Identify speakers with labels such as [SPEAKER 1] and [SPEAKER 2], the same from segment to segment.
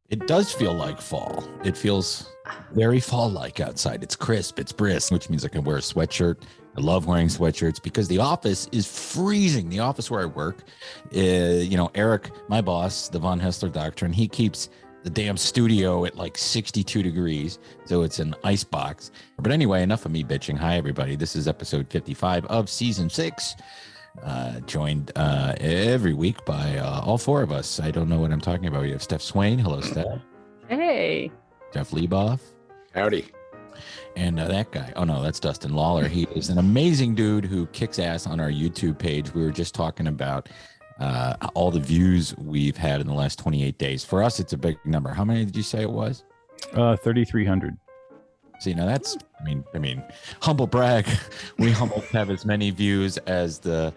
[SPEAKER 1] It does feel like fall. It feels very fall-like outside. It's crisp, it's brisk, which means I can wear a sweatshirt. I love wearing sweatshirts because the office is freezing. The office where I work, Eric, my boss, the Von Hessler doctrine, he keeps the damn studio at like 62 degrees. So it's an ice box. But anyway, enough of me bitching. Hi, everybody. This is episode 55 of season 6. Joined every week by all four of us. I don't know what I'm talking about. We have Steph Swain. Hello, Steph.
[SPEAKER 2] Hey.
[SPEAKER 1] Jeff Leiboff.
[SPEAKER 3] Howdy.
[SPEAKER 1] And that guy. Oh, no, that's Dustin Lollar. He is an amazing dude who kicks ass on our YouTube page. We were just talking about all the views we've had in the last 28 days. For us, it's a big number. How many did you say it was?
[SPEAKER 4] 3,300.
[SPEAKER 1] See, now that's, I mean, humble brag. We almost have as many views as the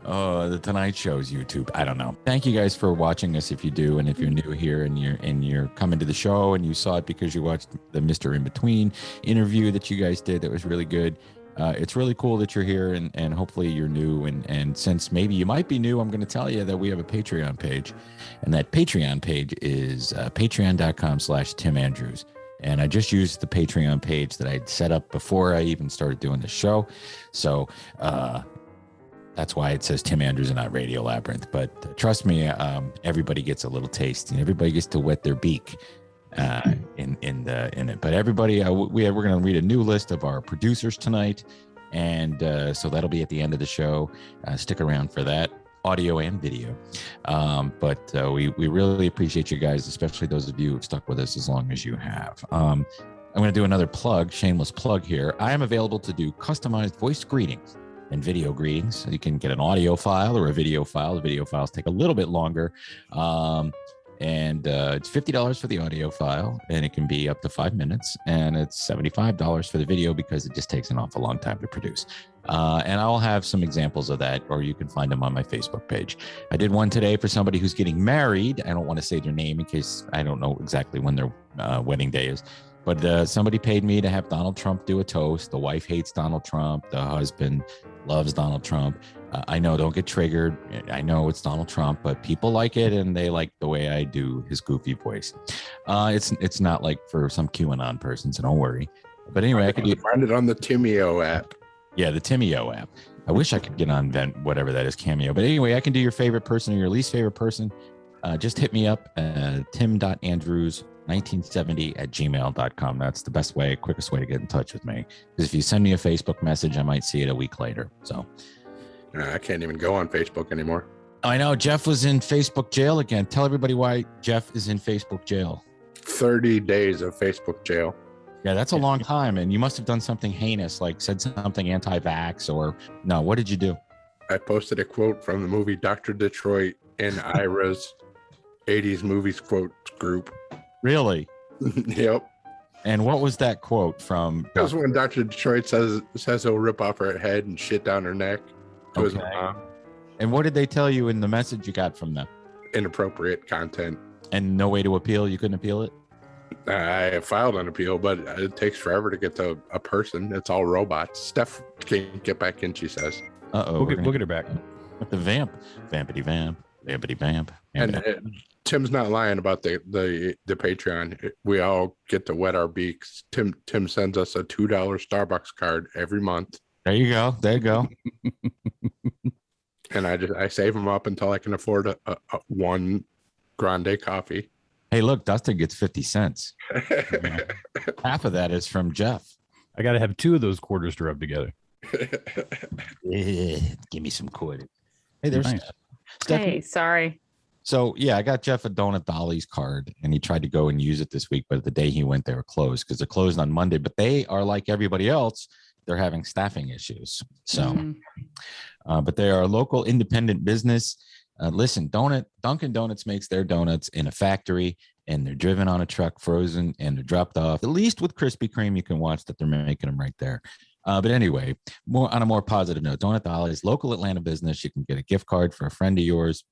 [SPEAKER 1] Tonight Show's YouTube. I don't know. Thank you guys for watching us if you do, and if you're new here and you're coming to the show and you saw it because you watched the Mr. In Between interview that you guys did, that was really good. It's really cool that you're here, and hopefully you're new. And since maybe you might be new, I'm going to tell you that we have a Patreon page, and that Patreon page is patreon.com/Tim Andrews. And I just used the Patreon page that I'd set up before I even started doing the show. So that's why it says Tim Andrews and not Radio Labyrinth. But trust me, everybody gets a little taste, and everybody gets to wet their beak in it. But everybody, we're going to read a new list of our producers tonight. And so that'll be at the end of the show. Stick around for that. Audio and video. But we really appreciate you guys, especially those of you who've stuck with us as long as you have. I'm going to do another shameless plug here. I am available to do customized voice greetings and video greetings. So you can get an audio file or a video file. The video files take a little bit longer. And it's $50 for the audio file, and it can be up to 5 minutes, and it's $75 for the video because it just takes an awful long time to produce. And I'll have some examples of that, or you can find them on my Facebook page. I did one today for somebody who's getting married. I don't want to say their name in case I don't know exactly when their wedding day is. But somebody paid me to have Donald Trump do a toast. The wife hates Donald Trump. The husband loves Donald Trump. I know, don't get triggered. I know it's Donald Trump, but people like it, and they like the way I do his goofy voice. It's not like for some QAnon person, so don't worry. But anyway, I could
[SPEAKER 3] find it on the Timeo app.
[SPEAKER 1] Yeah, the Timeo app. I wish I could get on whatever that is, Cameo. But anyway, I can do your favorite person or your least favorite person. Just hit me up at tim.andrews1970@gmail.com. That's the best way, quickest way to get in touch with me. Because if you send me a Facebook message, I might see it a week later. So
[SPEAKER 3] I can't even go on Facebook anymore.
[SPEAKER 1] I know. Jeff was in Facebook jail again. Tell everybody why Jeff is in Facebook jail.
[SPEAKER 3] 30 days of Facebook jail.
[SPEAKER 1] Yeah, that's a long time. And you must have done something heinous, like said something anti-vax or no. What did you do?
[SPEAKER 3] I posted a quote from the movie Dr. Detroit in Ira's 80s movies quotes group.
[SPEAKER 1] Really?
[SPEAKER 3] Yep.
[SPEAKER 1] And what was that quote from?
[SPEAKER 3] That was when Dr. Detroit says he'll rip off her head and shit down her neck to his mom.
[SPEAKER 1] And what did they tell you in the message you got from them?
[SPEAKER 3] Inappropriate content.
[SPEAKER 1] And no way to appeal? You couldn't appeal it?
[SPEAKER 3] I filed an appeal, but it takes forever to get to a person. It's all robots. Steph can't get back in, she says.
[SPEAKER 1] Uh-oh.
[SPEAKER 4] We'll get her back.
[SPEAKER 1] With the vamp. Vampity vamp. Vampity vamp.
[SPEAKER 3] And Tim's not lying about the Patreon. We all get to wet our beaks. Tim sends us a $2 Starbucks card every month.
[SPEAKER 1] There you go. There you go.
[SPEAKER 3] And I save them up until I can afford a one grande coffee.
[SPEAKER 1] Hey, look, Dustin gets 50 cents. Half of that is from Jeff.
[SPEAKER 4] I got to have 2 of those quarters to rub together.
[SPEAKER 1] Give me some quarters. Hey, there's
[SPEAKER 4] nice.
[SPEAKER 1] Steph.
[SPEAKER 2] Hey, sorry.
[SPEAKER 1] So, yeah, I got Jeff a Donut Dolly's card, and he tried to go and use it this week, but the day he went, they were closed because they're closed on Monday. But they are like everybody else. they're having staffing issues. So,
[SPEAKER 2] Mm.
[SPEAKER 1] but they are a local independent business. Listen, Dunkin' Donuts makes their donuts in a factory, and they're driven on a truck, frozen, and they're dropped off. At least with Krispy Kreme, you can watch that they're making them right there. But anyway, on a more positive note, Donut Dolly's local Atlanta business. You can get a gift card for a friend of yours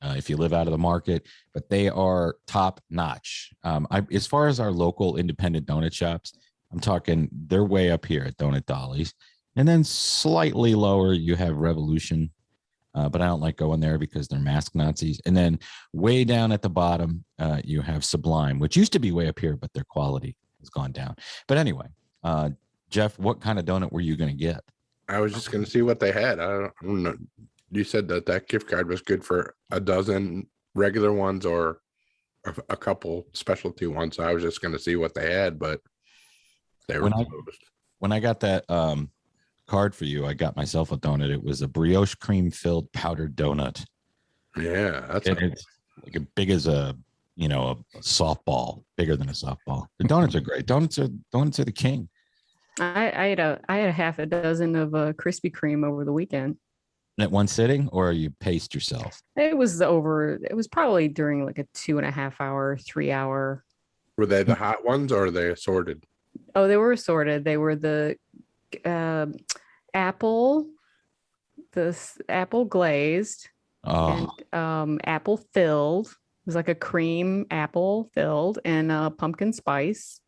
[SPEAKER 1] if you live out of the market, but they are top notch. As far as our local independent donut shops, I'm talking they're way up here at Donut Dolly's, and then slightly lower you have Revolution. But I don't like going there because they're mask Nazis. And then way down at the bottom, you have Sublime, which used to be way up here, but their quality has gone down. But anyway, Jeff, what kind of donut were you going to get?
[SPEAKER 3] I was just going to see what they had. I don't know. You said that gift card was good for a dozen regular ones or a couple specialty ones. So I was just going to see what they had, but they were closed.
[SPEAKER 1] When I got that card for you, I got myself a donut. It was a brioche cream filled powdered donut.
[SPEAKER 3] Yeah,
[SPEAKER 1] it's like as big as a softball, bigger than a softball. The donuts are great. Donuts are the king.
[SPEAKER 2] I had a half a dozen of Krispy Kreme over the weekend.
[SPEAKER 1] At one sitting, or you paced yourself?
[SPEAKER 2] It was probably during like a 2.5 hour, 3 hour.
[SPEAKER 3] Were they the hot ones or are they assorted?
[SPEAKER 2] Oh, they were assorted. They were the apple glazed and apple filled. It was like a cream apple filled and pumpkin spice.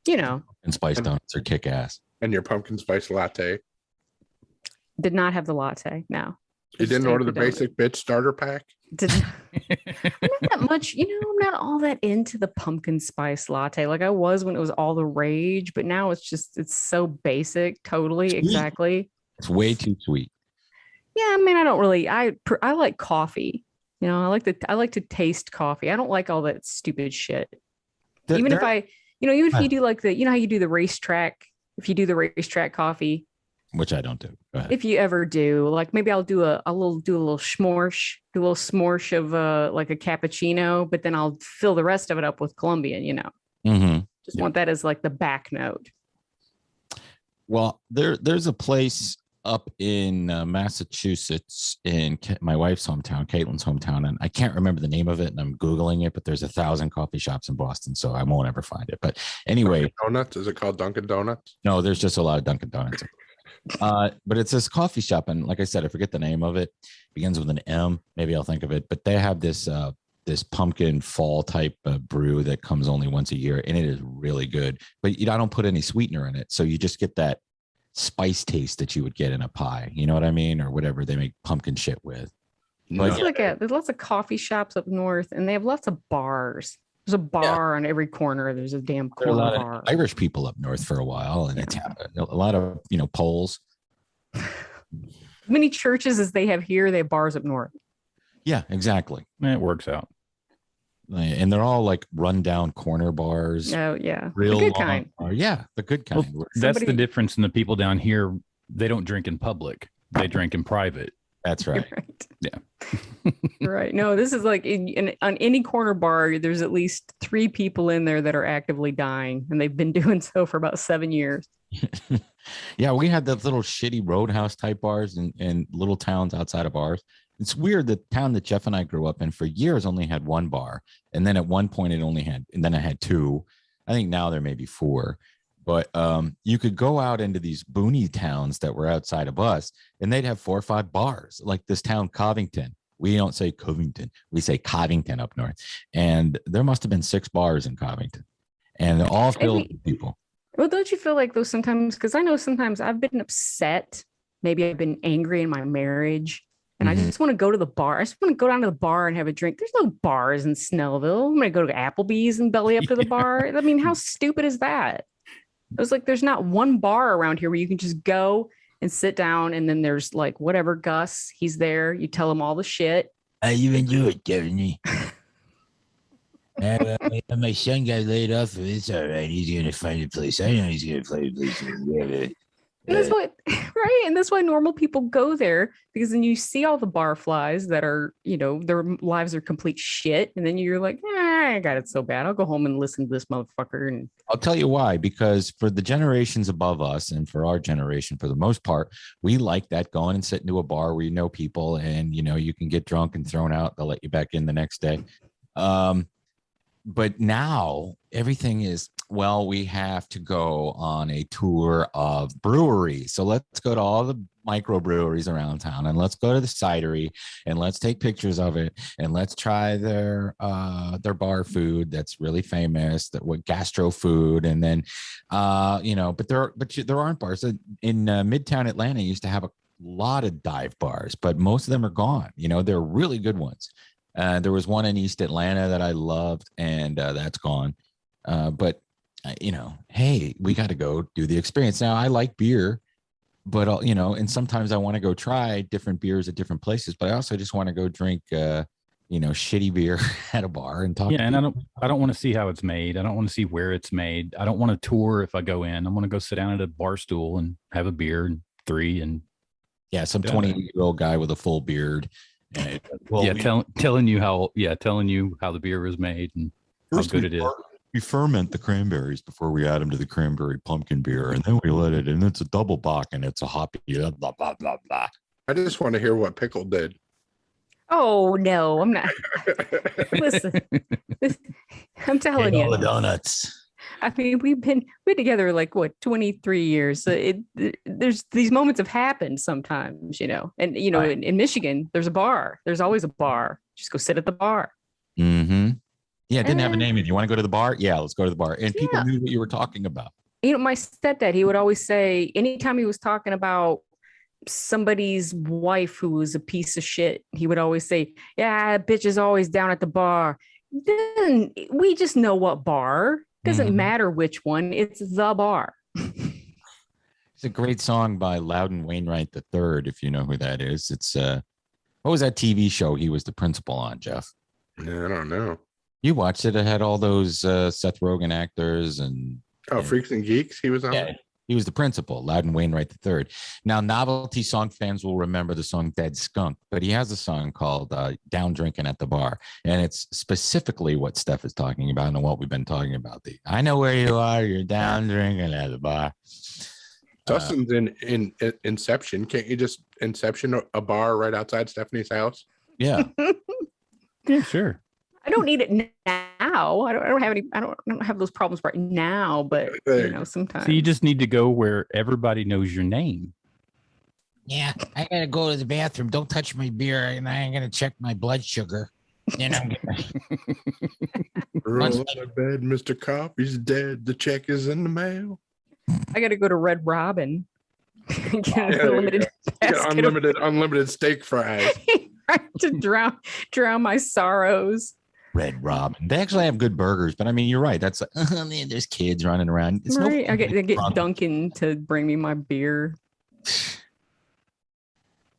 [SPEAKER 1] And spice donuts are kick ass.
[SPEAKER 3] And your pumpkin spice latte?
[SPEAKER 2] Did not have the latte. No.
[SPEAKER 3] You didn't order the basic bitch starter pack?
[SPEAKER 2] I'm not that much, I'm not all that into the pumpkin spice latte like I was when it was all the rage, but now it's so basic. Totally.
[SPEAKER 1] Sweet.
[SPEAKER 2] Exactly.
[SPEAKER 1] It's way too sweet.
[SPEAKER 2] Yeah. I mean, I don't really, I like coffee. I like to taste coffee. I don't like all that stupid shit. Even if you do like how you do the racetrack, if you do the racetrack coffee,
[SPEAKER 1] which I don't do. Go ahead.
[SPEAKER 2] If you ever do, like maybe I'll do a little smorsh of like a cappuccino, but then I'll fill the rest of it up with Colombian, Just want that as like the back note.
[SPEAKER 1] Well, there's a place up in Massachusetts in my wife's hometown, Caitlin's hometown, and I can't remember the name of it, and I'm Googling it, but there's 1,000 coffee shops in Boston, so I won't ever find it. But anyway.
[SPEAKER 3] Dunkin' Donuts? Is it called Dunkin' Donuts?
[SPEAKER 1] No, there's just a lot of Dunkin' Donuts. But it's this coffee shop, and like I said, I forget the name of it. It begins with an M. Maybe I'll think of it. But they have this pumpkin fall type brew that comes only once a year, and it is really good. But I don't put any sweetener in it, so you just get that spice taste that you would get in a pie. You know what I mean, or whatever they make pumpkin shit with.
[SPEAKER 2] No. There's lots of coffee shops up north, and they have lots of bars. There's a bar on every corner. There's a damn corner bar. There are a lot of
[SPEAKER 1] Irish people up north for a while, and it's a lot of Poles.
[SPEAKER 2] As many churches as they have here, they have bars up north.
[SPEAKER 1] Yeah, exactly.
[SPEAKER 4] It works out.
[SPEAKER 1] And they're all like rundown corner bars.
[SPEAKER 2] Oh yeah,
[SPEAKER 1] real
[SPEAKER 2] the good kind.
[SPEAKER 1] Yeah, the good kind.
[SPEAKER 4] Well, that's the difference in the people down here. They don't drink in public. They drink in private.
[SPEAKER 1] That's right.
[SPEAKER 2] Right.
[SPEAKER 4] Yeah.
[SPEAKER 2] Right. No, this is like on any corner bar, there's at least 3 people in there that are actively dying, and they've been doing so for about 7 years.
[SPEAKER 1] Yeah, we had those little shitty roadhouse type bars in little towns outside of ours. It's weird. The town that Jeff and I grew up in for years only had 1 bar, and then at one point and then it had 2. I think now there may be 4. But you could go out into these boony towns that were outside of us, and they'd have 4 or 5 bars, like this town, Covington. We don't say Covington. We say Covington up north. And there must have been 6 bars in Covington, and they're all filled with people.
[SPEAKER 2] Well, don't you feel like those sometimes? Because I know sometimes I've been upset. Maybe I've been angry in my marriage, and I just want to go to the bar. I just want to go down to the bar and have a drink. There's no bars in Snellville. I'm going to go to Applebee's and belly up to the bar. I mean, how stupid is that? It was like, there's not 1 bar around here where you can just go and sit down, and then there's like whatever Gus, he's there. You tell him all the shit.
[SPEAKER 1] I even do it, Jeremy. My son got laid off. It's all right. He's gonna find a place. I know he's gonna find a place.
[SPEAKER 2] And that's what, right? And that's why normal people go there, because then you see all the barflies that are, their lives are complete shit. And then you're like, I got it so bad. I'll go home and listen to this motherfucker. And
[SPEAKER 1] I'll tell you why, because for the generations above us and for our generation, for the most part, we like that, going and sitting to a bar where you know people and, you can get drunk and thrown out. They'll let you back in the next day. But now everything is, we have to go on a tour of breweries. So let's go to all the microbreweries around town, and let's go to the cidery, and let's take pictures of it, and let's try their bar food that's really famous, that what gastro food. And then but there aren't bars in Midtown Atlanta. Used to have a lot of dive bars, but most of them are gone. They're really good ones. There was one in East Atlanta that I loved, and that's gone. But hey, we got to go do the experience. Now, I like beer, but and sometimes I want to go try different beers at different places. But I also just want to go drink, shitty beer at a bar and talk.
[SPEAKER 4] Yeah, and I don't want to see how it's made. I don't want to see where it's made. I don't want to tour if I go in. I want to go sit down at a bar stool and have a beer and three and
[SPEAKER 1] some 20-year-old guy with a full beard.
[SPEAKER 4] Telling you how the beer was made and how good it is.
[SPEAKER 1] We ferment the cranberries before we add them to the cranberry pumpkin beer, and then we let it, and it's a double bock, and it's a hoppy, blah, blah, blah, blah.
[SPEAKER 3] I just want to hear what Pickle did.
[SPEAKER 2] Oh, no, I'm not. Listen, I'm telling you.
[SPEAKER 1] All the donuts.
[SPEAKER 2] I mean, we've been together like 23 years. So there's these moments have happened sometimes, and right. in Michigan, there's a bar. There's always a bar. Just go sit at the bar.
[SPEAKER 1] Mm-hmm. Yeah, it didn't have a name. Do you want to go to the bar? Yeah, let's go to the bar. And people knew what you were talking about.
[SPEAKER 2] My stepdad, he would always say, anytime he was talking about somebody's wife who was a piece of shit, he would always say, yeah, bitch is always down at the bar. Then we just know what bar. Doesn't matter which one. It's the bar.
[SPEAKER 1] It's a great song by Loudon Wainwright III, if you know who that is. It's what was that TV show he was the principal on, Jeff?
[SPEAKER 3] Yeah, I don't know.
[SPEAKER 1] You watched it. It had all those Seth Rogen actors and
[SPEAKER 3] Freaks and Geeks. He was on.
[SPEAKER 1] Yeah, he was the principal, Loudon Wainwright III. Now, novelty song fans will remember the song Dead Skunk, but he has a song called Down Drinking at the Bar. And it's specifically what Steph is talking about and what we've been talking about. I know where you are. You're down drinking at the bar.
[SPEAKER 3] Dustin's in Inception. Can't you just Inception a bar right outside Stephanie's house?
[SPEAKER 1] Yeah.
[SPEAKER 4] Yeah, sure.
[SPEAKER 2] I don't need it now. I don't have those problems right now, but sometimes.
[SPEAKER 4] So you just need to go where everybody knows your name.
[SPEAKER 1] Yeah, I gotta go to the bathroom. Don't touch my beer, and I ain't gonna check my blood sugar. Then I'm gonna
[SPEAKER 3] roll out of bed, Mr. Cop. He's dead. The check is in the mail.
[SPEAKER 2] I gotta go to Red Robin. Get
[SPEAKER 3] unlimited steak fries.
[SPEAKER 2] To drown my sorrows.
[SPEAKER 1] Red Robin. They actually have good burgers, but I mean, you're right. That's man, there's kids running around. It's
[SPEAKER 2] right. I get Duncan to bring me my beer.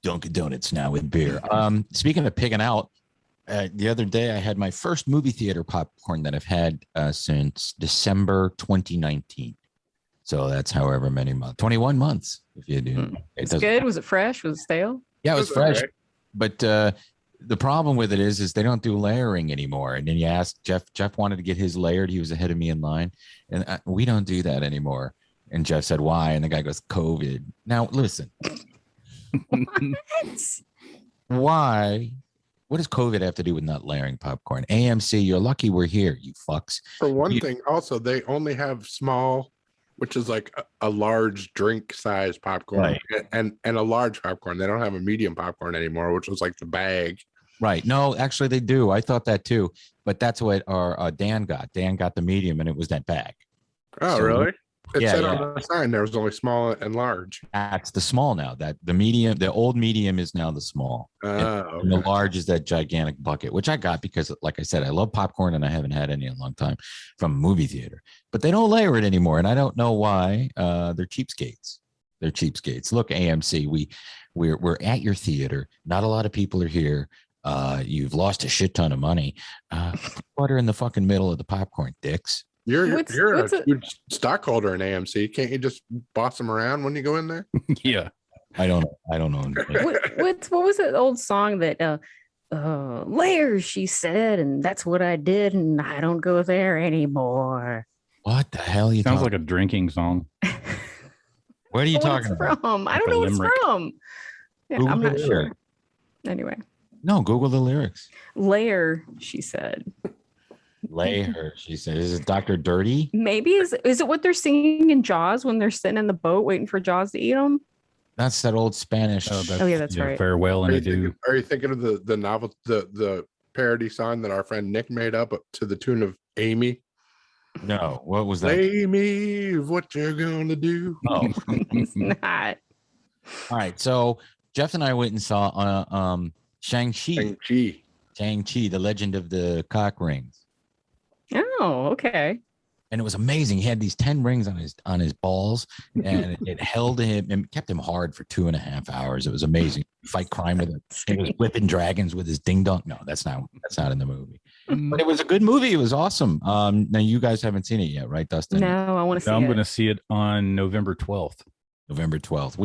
[SPEAKER 1] Dunkin' Donuts now with beer. Speaking of picking out, the other day I had my first movie theater popcorn that I've had since December 2019. So that's however many months. 21 months. If you do,
[SPEAKER 2] it's good. Was it fresh? Was it stale?
[SPEAKER 1] Yeah, it was fresh.
[SPEAKER 3] Okay.
[SPEAKER 1] But the problem with it is they don't do layering anymore. And then you ask Jeff wanted to get his layered. He was ahead of me in line. And we don't do that anymore. And Jeff said, why? And the guy goes, COVID. Now, listen. Why? What does COVID have to do with not layering popcorn? AMC, you're lucky we're here, you fucks.
[SPEAKER 3] For one thing, also, they only have small, which is like a large drink size popcorn, right, and a large popcorn. They don't have a medium popcorn anymore, which was like the bag.
[SPEAKER 1] Right. No, actually they do. I thought that too, but that's what our Dan got. Dan got the medium, and it was that bag.
[SPEAKER 3] Oh, so, really? It said on the sign there was only small and large.
[SPEAKER 1] That's the small now. That the medium, the old medium is now the small. And the large is that gigantic bucket, which I got because, like I said, I love popcorn and I haven't had any in a long time from a movie theater. But they don't layer it anymore, and I don't know why. They're cheapskates. They're cheapskates. Look, AMC, we're at your theater. Not a lot of people are here. You've lost a shit ton of money. Put butter in the fucking middle of the popcorn, dicks.
[SPEAKER 3] You're
[SPEAKER 2] what's
[SPEAKER 3] a huge stockholder in AMC. Can't you just boss them around when you go in there?
[SPEAKER 4] Yeah.
[SPEAKER 1] I don't know.
[SPEAKER 2] what was that old song that layers, she said, and that's what I did, and I don't go there anymore.
[SPEAKER 1] What the hell are you
[SPEAKER 4] Sounds
[SPEAKER 1] talking?
[SPEAKER 4] like a drinking song.
[SPEAKER 1] What are you
[SPEAKER 2] What
[SPEAKER 1] talking
[SPEAKER 2] it's
[SPEAKER 1] about?
[SPEAKER 2] from? I
[SPEAKER 4] Like
[SPEAKER 2] don't
[SPEAKER 4] a
[SPEAKER 2] know what
[SPEAKER 4] limerick.
[SPEAKER 2] it's from. Yeah,
[SPEAKER 1] Google
[SPEAKER 2] I'm
[SPEAKER 1] the
[SPEAKER 2] not sure.
[SPEAKER 1] lyric.
[SPEAKER 2] Anyway,
[SPEAKER 1] No, Google the lyrics.
[SPEAKER 2] layer, she said.
[SPEAKER 1] Lay her, she said. Is it Dr. Dirty?
[SPEAKER 2] Maybe is it what they're singing in Jaws when they're sitting in the boat waiting for Jaws to eat them?
[SPEAKER 1] That's that old Spanish.
[SPEAKER 2] Oh, yeah, that's right.
[SPEAKER 4] Farewell and adieu.
[SPEAKER 3] Are you thinking of the novel, the parody song that our friend Nick made up to the tune of Amy?
[SPEAKER 1] No, what was that?
[SPEAKER 3] Amy, what you're gonna do?
[SPEAKER 1] Oh,
[SPEAKER 2] It's not.
[SPEAKER 1] all right. So Jeff and I went and saw Shang-Chi,
[SPEAKER 3] Shang-Chi.
[SPEAKER 1] the Legend of the Cock Rings,
[SPEAKER 2] Oh, okay.
[SPEAKER 1] and it was amazing. He had these 10 rings on his balls, and it held him and kept him hard for 2.5 hours. It was amazing. Fight crime with it. He was whipping dragons with his ding dong. No, that's not in the movie. But it was a good movie. It was awesome. Now you guys haven't seen it yet, right, Dustin?
[SPEAKER 2] No, I want to see
[SPEAKER 4] I'm
[SPEAKER 2] it.
[SPEAKER 4] going to see it on November 12th.
[SPEAKER 1] November 12th.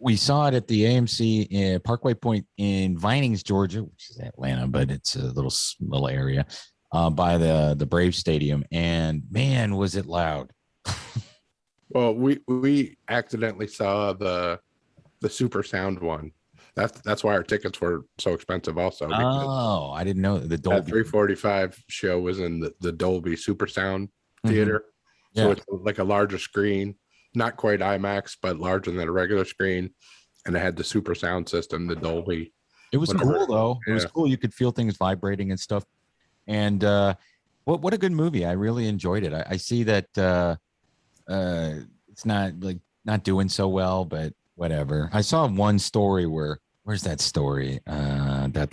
[SPEAKER 1] We saw it at the AMC in Parkway Point in Vinings, Georgia, which is Atlanta, but it's a little area by the Brave Stadium. And man, was it loud.
[SPEAKER 3] Well, we accidentally saw the super sound one. That's why our tickets were so expensive also.
[SPEAKER 1] Oh, I didn't know the
[SPEAKER 3] That
[SPEAKER 1] Dolby.
[SPEAKER 3] 345 show was in the Dolby Super Sound Theater.
[SPEAKER 1] Yeah.
[SPEAKER 3] So it's like a larger screen, not quite IMAX, but larger than a regular screen. And it had the super sound system, the Dolby.
[SPEAKER 1] It was
[SPEAKER 3] whatever.
[SPEAKER 1] cool though. It was
[SPEAKER 3] Yeah.
[SPEAKER 1] cool. You could feel things vibrating and stuff. And what a good movie. I really enjoyed it. I see that it's not doing so well, but whatever. I saw one story where's that story?
[SPEAKER 2] But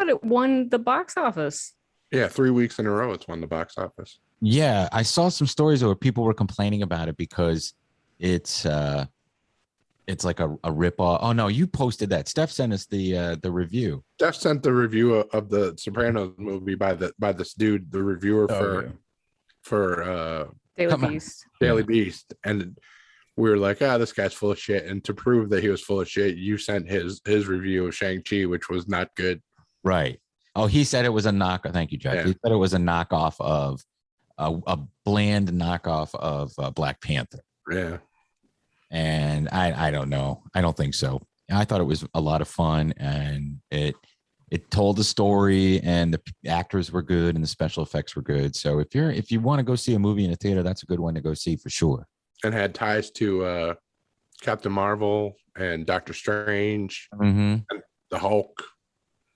[SPEAKER 2] it won the box office.
[SPEAKER 3] Yeah, 3 weeks in a row it's won the box office.
[SPEAKER 1] Yeah, I saw some stories where people were complaining about it because it's like a ripoff. Oh no, you posted that. Steph sent us the review.
[SPEAKER 3] Steph sent the review of the Sopranos movie by this dude, the reviewer for
[SPEAKER 2] Daily
[SPEAKER 1] Come on.
[SPEAKER 2] Beast.
[SPEAKER 3] Daily Beast, and we were like, this guy's full of shit. And to prove that he was full of shit, you sent his review of Shang-Chi, which was not good.
[SPEAKER 1] Right. Oh, he said it was a knockoff. Thank you, Jack.
[SPEAKER 3] Yeah.
[SPEAKER 1] He said it was a knockoff of a bland knockoff of Black Panther.
[SPEAKER 3] Yeah.
[SPEAKER 1] And I don't know. I don't think so. I thought it was a lot of fun, and it told the story, and the actors were good, and the special effects were good. So if you want to go see a movie in a theater, that's a good one to go see for sure.
[SPEAKER 3] And had ties to Captain Marvel and Doctor Strange,
[SPEAKER 1] Mm-hmm.
[SPEAKER 3] and the Hulk.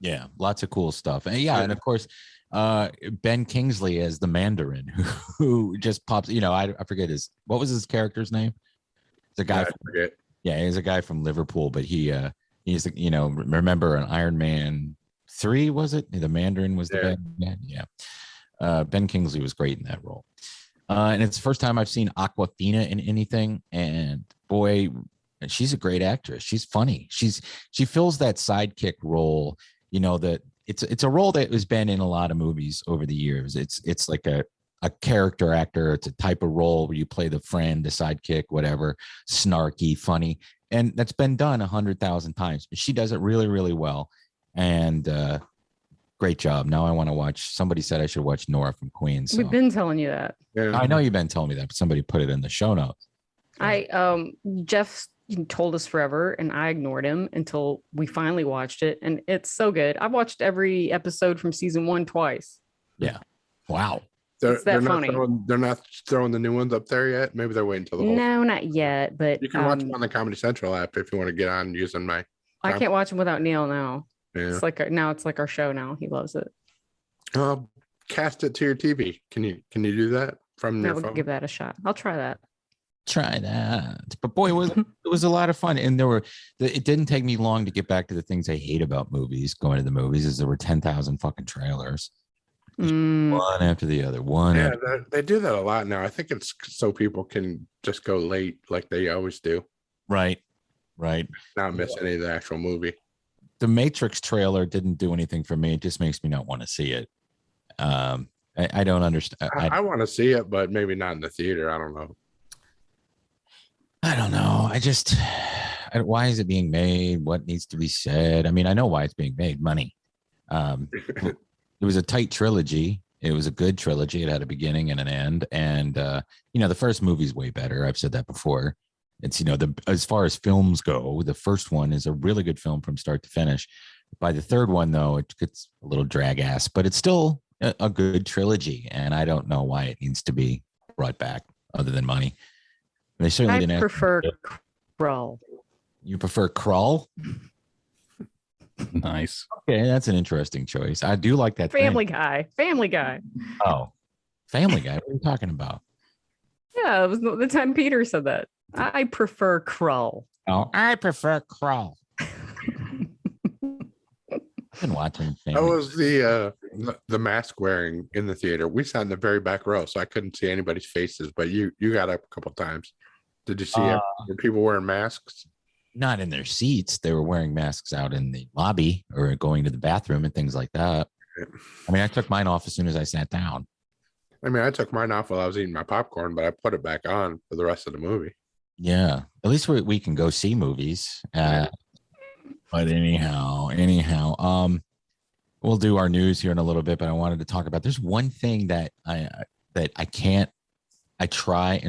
[SPEAKER 1] Yeah, lots of cool stuff. And and of course, Ben Kingsley as the Mandarin, who just pops. I forget what was his character's name? It's a guy.
[SPEAKER 3] I forget.
[SPEAKER 1] He's a guy from Liverpool, but he's remember in Iron Man 3, was it? The Mandarin was the bad man. Yeah. Ben Kingsley was great in that role. And it's the first time I've seen Awkwafina in anything, and boy, she's a great actress. She's funny. She fills that sidekick role. That it's a role that has been in a lot of movies over the years. It's like a character actor. It's a type of role where you play the friend, the sidekick, whatever, snarky, funny, and that's been done 100,000 times. But she does it really, really well, and great job. Now I want to watch. Somebody said I should watch Nora from Queens. So.
[SPEAKER 2] We've been telling you that.
[SPEAKER 3] Yeah.
[SPEAKER 1] I know you've been telling me that, but somebody put it in the show notes.
[SPEAKER 2] Jeff told us forever, and I ignored him until we finally watched it, and it's so good. I've watched every episode from season 1 twice.
[SPEAKER 1] Yeah. Wow.
[SPEAKER 3] They're not
[SPEAKER 2] funny.
[SPEAKER 3] they're not throwing the new ones up there yet. Maybe they're waiting till the whole.
[SPEAKER 2] No, not yet, but
[SPEAKER 3] You can watch them on the Comedy Central app if you want to get on using my.
[SPEAKER 2] I can't watch them without Neil now.
[SPEAKER 3] Yeah.
[SPEAKER 2] It's like our show now. He loves it.
[SPEAKER 3] Cast it to your TV. Can you do that from
[SPEAKER 2] I
[SPEAKER 3] your
[SPEAKER 2] will
[SPEAKER 3] phone?
[SPEAKER 2] give that a shot. I'll try that.
[SPEAKER 1] Try that. But boy, it was a lot of fun. And it didn't take me long to get back to the things I hate about movies, going to the movies, is there were 10,000 fucking trailers. One after the other.
[SPEAKER 3] They do that a lot now. I think it's so people can just go late like they always do.
[SPEAKER 1] Right.
[SPEAKER 3] Not miss any of the actual movie.
[SPEAKER 1] The Matrix trailer didn't do anything for me. It just makes me not want to see it. I don't understand.
[SPEAKER 3] I want to see it, but maybe not in the theater. I don't know.
[SPEAKER 1] I don't know. Why is it being made? What needs to be said? I mean, I know why it's being made. Money. It was a tight trilogy. It was a good trilogy. It had a beginning and an end. And, the first movie's way better. I've said that before. It's, as far as films go, the first one is a really good film from start to finish. By the third one, though, it gets a little drag ass, but it's still a good trilogy. And I don't know why it needs to be brought back other than money. They certainly didn't.
[SPEAKER 2] I prefer Krull.
[SPEAKER 1] You prefer Krull?
[SPEAKER 4] Nice.
[SPEAKER 1] Okay, that's an interesting choice. I do like that.
[SPEAKER 2] Family Guy. Family Guy.
[SPEAKER 1] Oh, Family Guy. What are you talking about?
[SPEAKER 2] Yeah, it was the time Peter said that. I prefer Krull.
[SPEAKER 1] Oh, I prefer Krull. I've been watching Family.
[SPEAKER 3] That was the mask wearing in the theater. We sat in the very back row, so I couldn't see anybody's faces. But you got up a couple times. Did you see it? Were people wearing masks?
[SPEAKER 1] Not in their seats. They were wearing masks out in the lobby or going to the bathroom and things like that. I mean, I took mine off as soon as I sat down.
[SPEAKER 3] I mean, I took mine off while I was eating my popcorn, but I put it back on for the rest of the movie.
[SPEAKER 1] Yeah, at least we can go see movies. But anyhow, we'll do our news here in a little bit. But I wanted to talk about. There's one thing that I can't. I try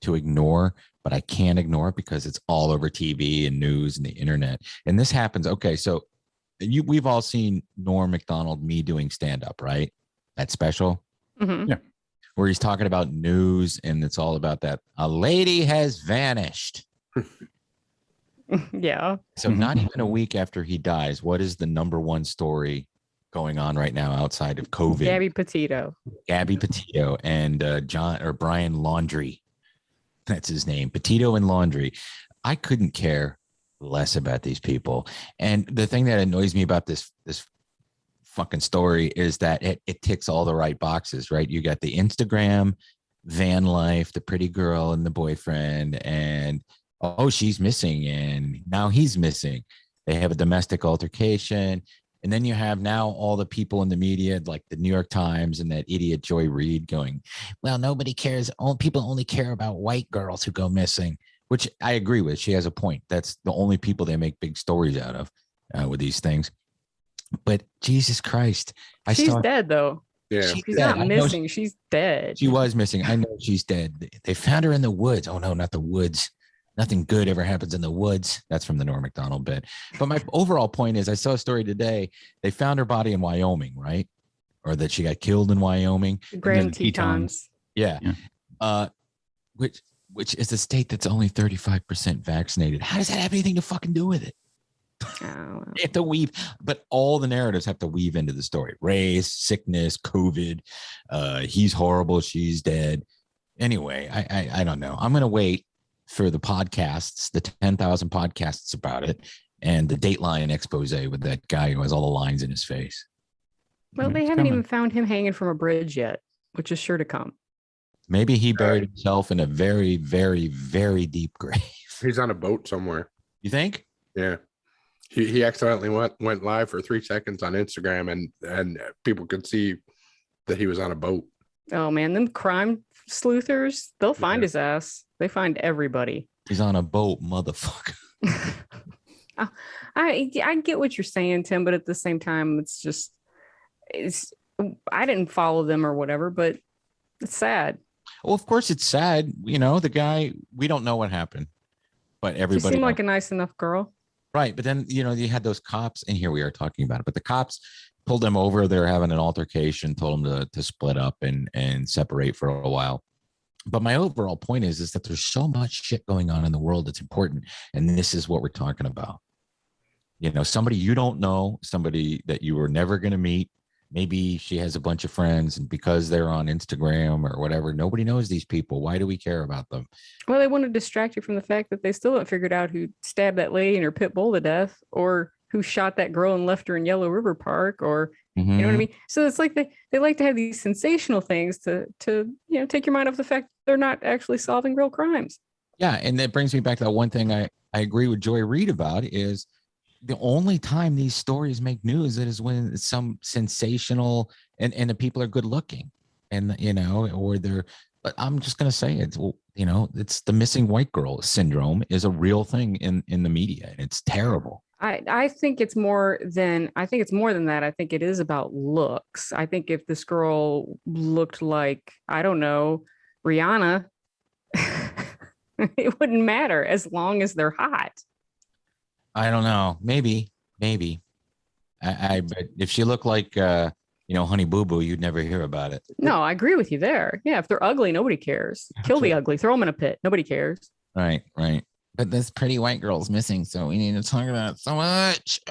[SPEAKER 1] to ignore, but I can't ignore it because it's all over TV and news and the internet. And this happens. Okay, so we've all seen Norm Macdonald, me doing stand up, right? That special.
[SPEAKER 2] Mm-hmm.
[SPEAKER 4] Yeah.
[SPEAKER 1] Where he's talking about news and it's all about that. A lady has vanished.
[SPEAKER 2] Yeah.
[SPEAKER 1] So not even a week after he dies, what is the number one story going on right now outside of COVID? Gabby Petito and Brian Laundrie. That's his name. Petito and Laundrie. I couldn't care less about these people. And the thing that annoys me about this fucking story is that it ticks all the right boxes, right? You got the Instagram, van life, the pretty girl and the boyfriend, and she's missing and now he's missing. They have a domestic altercation. And then you have now all the people in the media, like the New York Times and that idiot Joy Reid going, well, nobody cares. People only care about white girls who go missing, which I agree with. She has a point. That's the only people they make big stories out of with these things. But Jesus Christ.
[SPEAKER 2] She's dead, though.
[SPEAKER 3] Yeah.
[SPEAKER 2] She's not missing. She's dead.
[SPEAKER 1] She was missing. I know she's dead. They found her in the woods. Oh, no, not the woods. Nothing good ever happens in the woods. That's from the Norm Macdonald bit. But my overall point is I saw a story today. They found her body in Wyoming, right? Or that she got killed in Wyoming.
[SPEAKER 2] Grand Tetons.
[SPEAKER 1] Yeah. Which is a state that's only 35% vaccinated. How does that have anything to fucking do with it? They have to weave, but all the narratives have to weave into the story. Race, sickness, COVID. He's horrible. She's dead. Anyway, I don't know. I'm going to wait for the podcasts, the 10,000 podcasts about it, and the Dateline expose with that guy who has all the lines in his face.
[SPEAKER 2] Well, they haven't even found him hanging from a bridge yet, which is sure to come.
[SPEAKER 1] Maybe he buried himself in a very, very, very deep grave.
[SPEAKER 3] He's on a boat somewhere.
[SPEAKER 1] You think?
[SPEAKER 3] Yeah. He accidentally went live for 3 seconds on Instagram and people could see that he was on a boat.
[SPEAKER 2] Oh man, them crime sleuthers, they'll find his ass. They find everybody.
[SPEAKER 1] He's on a boat, motherfucker.
[SPEAKER 2] I get what you're saying, Tim, but at the same time, I didn't follow them or whatever, but it's sad.
[SPEAKER 1] Well, of course it's sad. The guy, we don't know what happened, but everybody
[SPEAKER 2] She seemed like a nice enough girl.
[SPEAKER 1] Right. But then, you had those cops, and here we are talking about it, but the cops pulled them over. They were having an altercation, told them to split up and separate for a while. But my overall point is that there's so much shit going on in the world that's important. And this is what we're talking about. Somebody you don't know, somebody that you were never going to meet. Maybe she has a bunch of friends, and because they're on Instagram or whatever, nobody knows these people. Why do we care about them? Well,
[SPEAKER 2] they want to distract you from the fact that they still haven't figured out who stabbed that lady and her pit bull to death, or who shot that girl and left her in Yellow River Park, or you know what I mean? So it's like they like to have these sensational things to take your mind off the fact they're not actually solving real crimes.
[SPEAKER 1] Yeah, and that brings me back to that one thing I agree with Joy Reid about is the only time these stories make news is when it's some sensational and the people are good looking, and or they're. But I'm just gonna say it's the missing white girl syndrome is a real thing in the media, and it's terrible.
[SPEAKER 2] I think it's more than that. I think it is about looks. I think if this girl looked like, I don't know, Rihanna, it wouldn't matter as long as they're hot.
[SPEAKER 1] I don't know. Maybe. But if she looked like Honey Boo Boo, you'd never hear about it.
[SPEAKER 2] No, I agree with you there. Yeah, if they're ugly, nobody cares. Kill the ugly, throw them in a pit. Nobody cares.
[SPEAKER 1] Right. But this pretty white girl's missing, so we need to talk about it so much.